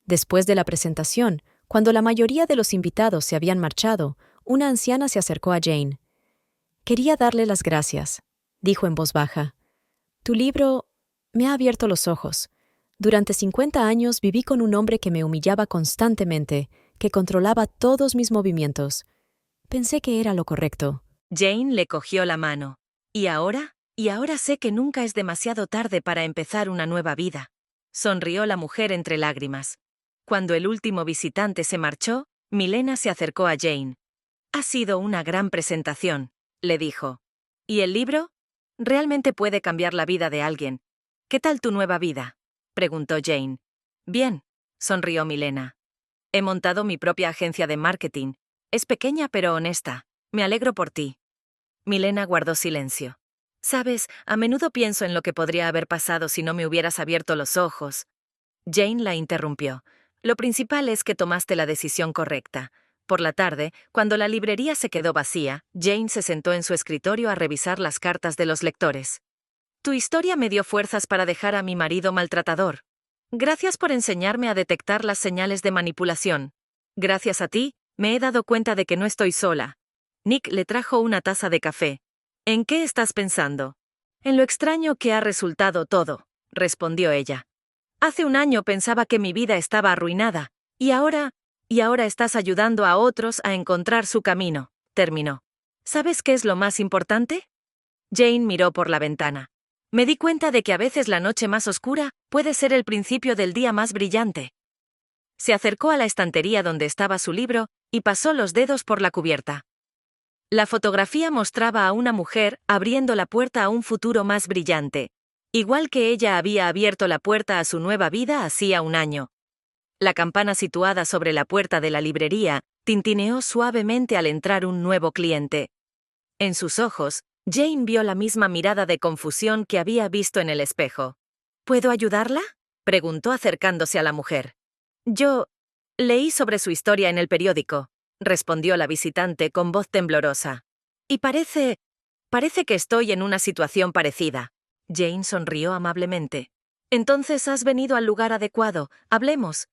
[SPEAKER 2] Después de la presentación, cuando la mayoría de los invitados se habían marchado, una anciana se acercó a Jane. Quería darle las gracias, dijo en voz baja. Tu libro me ha abierto los ojos. Durante 50 años viví con un hombre que me humillaba constantemente, que controlaba todos mis movimientos. Pensé que era lo correcto.
[SPEAKER 1] Jane le cogió la mano. ¿Y ahora? Y ahora sé que nunca es demasiado tarde para empezar una nueva vida. Sonrió la mujer entre lágrimas. Cuando el último visitante se marchó, Milena se acercó a Jane. Ha sido una gran presentación, le dijo. ¿Y el libro? Realmente puede cambiar la vida de alguien. ¿Qué tal tu nueva vida?, preguntó Jane. Bien, sonrió Milena. He montado mi propia agencia de marketing. Es pequeña pero honesta. Me alegro por ti. Milena guardó silencio. Sabes, a menudo pienso en lo que podría haber pasado si no me hubieras abierto los ojos. Jane la interrumpió. Lo principal es que tomaste la decisión correcta. Por la tarde, cuando la librería se quedó vacía, Jane se sentó en su escritorio a revisar las cartas de los lectores. Tu historia me dio fuerzas para dejar a mi marido maltratador. Gracias por enseñarme a detectar las señales de manipulación. Gracias a ti, me he dado cuenta de que no estoy sola. Nick le trajo una taza de café. ¿En qué estás pensando? En lo extraño que ha resultado todo, respondió ella. Hace un año pensaba que mi vida estaba arruinada, y ahora estás ayudando a otros a encontrar su camino, terminó. ¿Sabes qué es lo más importante? Jane miró por la ventana. Me di cuenta de que a veces la noche más oscura puede ser el principio del día más brillante. Se acercó a la estantería donde estaba su libro y pasó los dedos por la cubierta. La fotografía mostraba a una mujer abriendo la puerta a un futuro más brillante, igual que ella había abierto la puerta a su nueva vida hacía un año. La campana situada sobre la puerta de la librería tintineó suavemente al entrar un nuevo cliente. En sus ojos, Jane vio la misma mirada de confusión que había visto en el espejo. ¿Puedo ayudarla?, preguntó acercándose a la mujer. Yo leí sobre su historia en el periódico, respondió la visitante con voz temblorosa. Y parece que estoy en una situación parecida. Jane sonrió amablemente. Entonces has venido al lugar adecuado. Hablemos.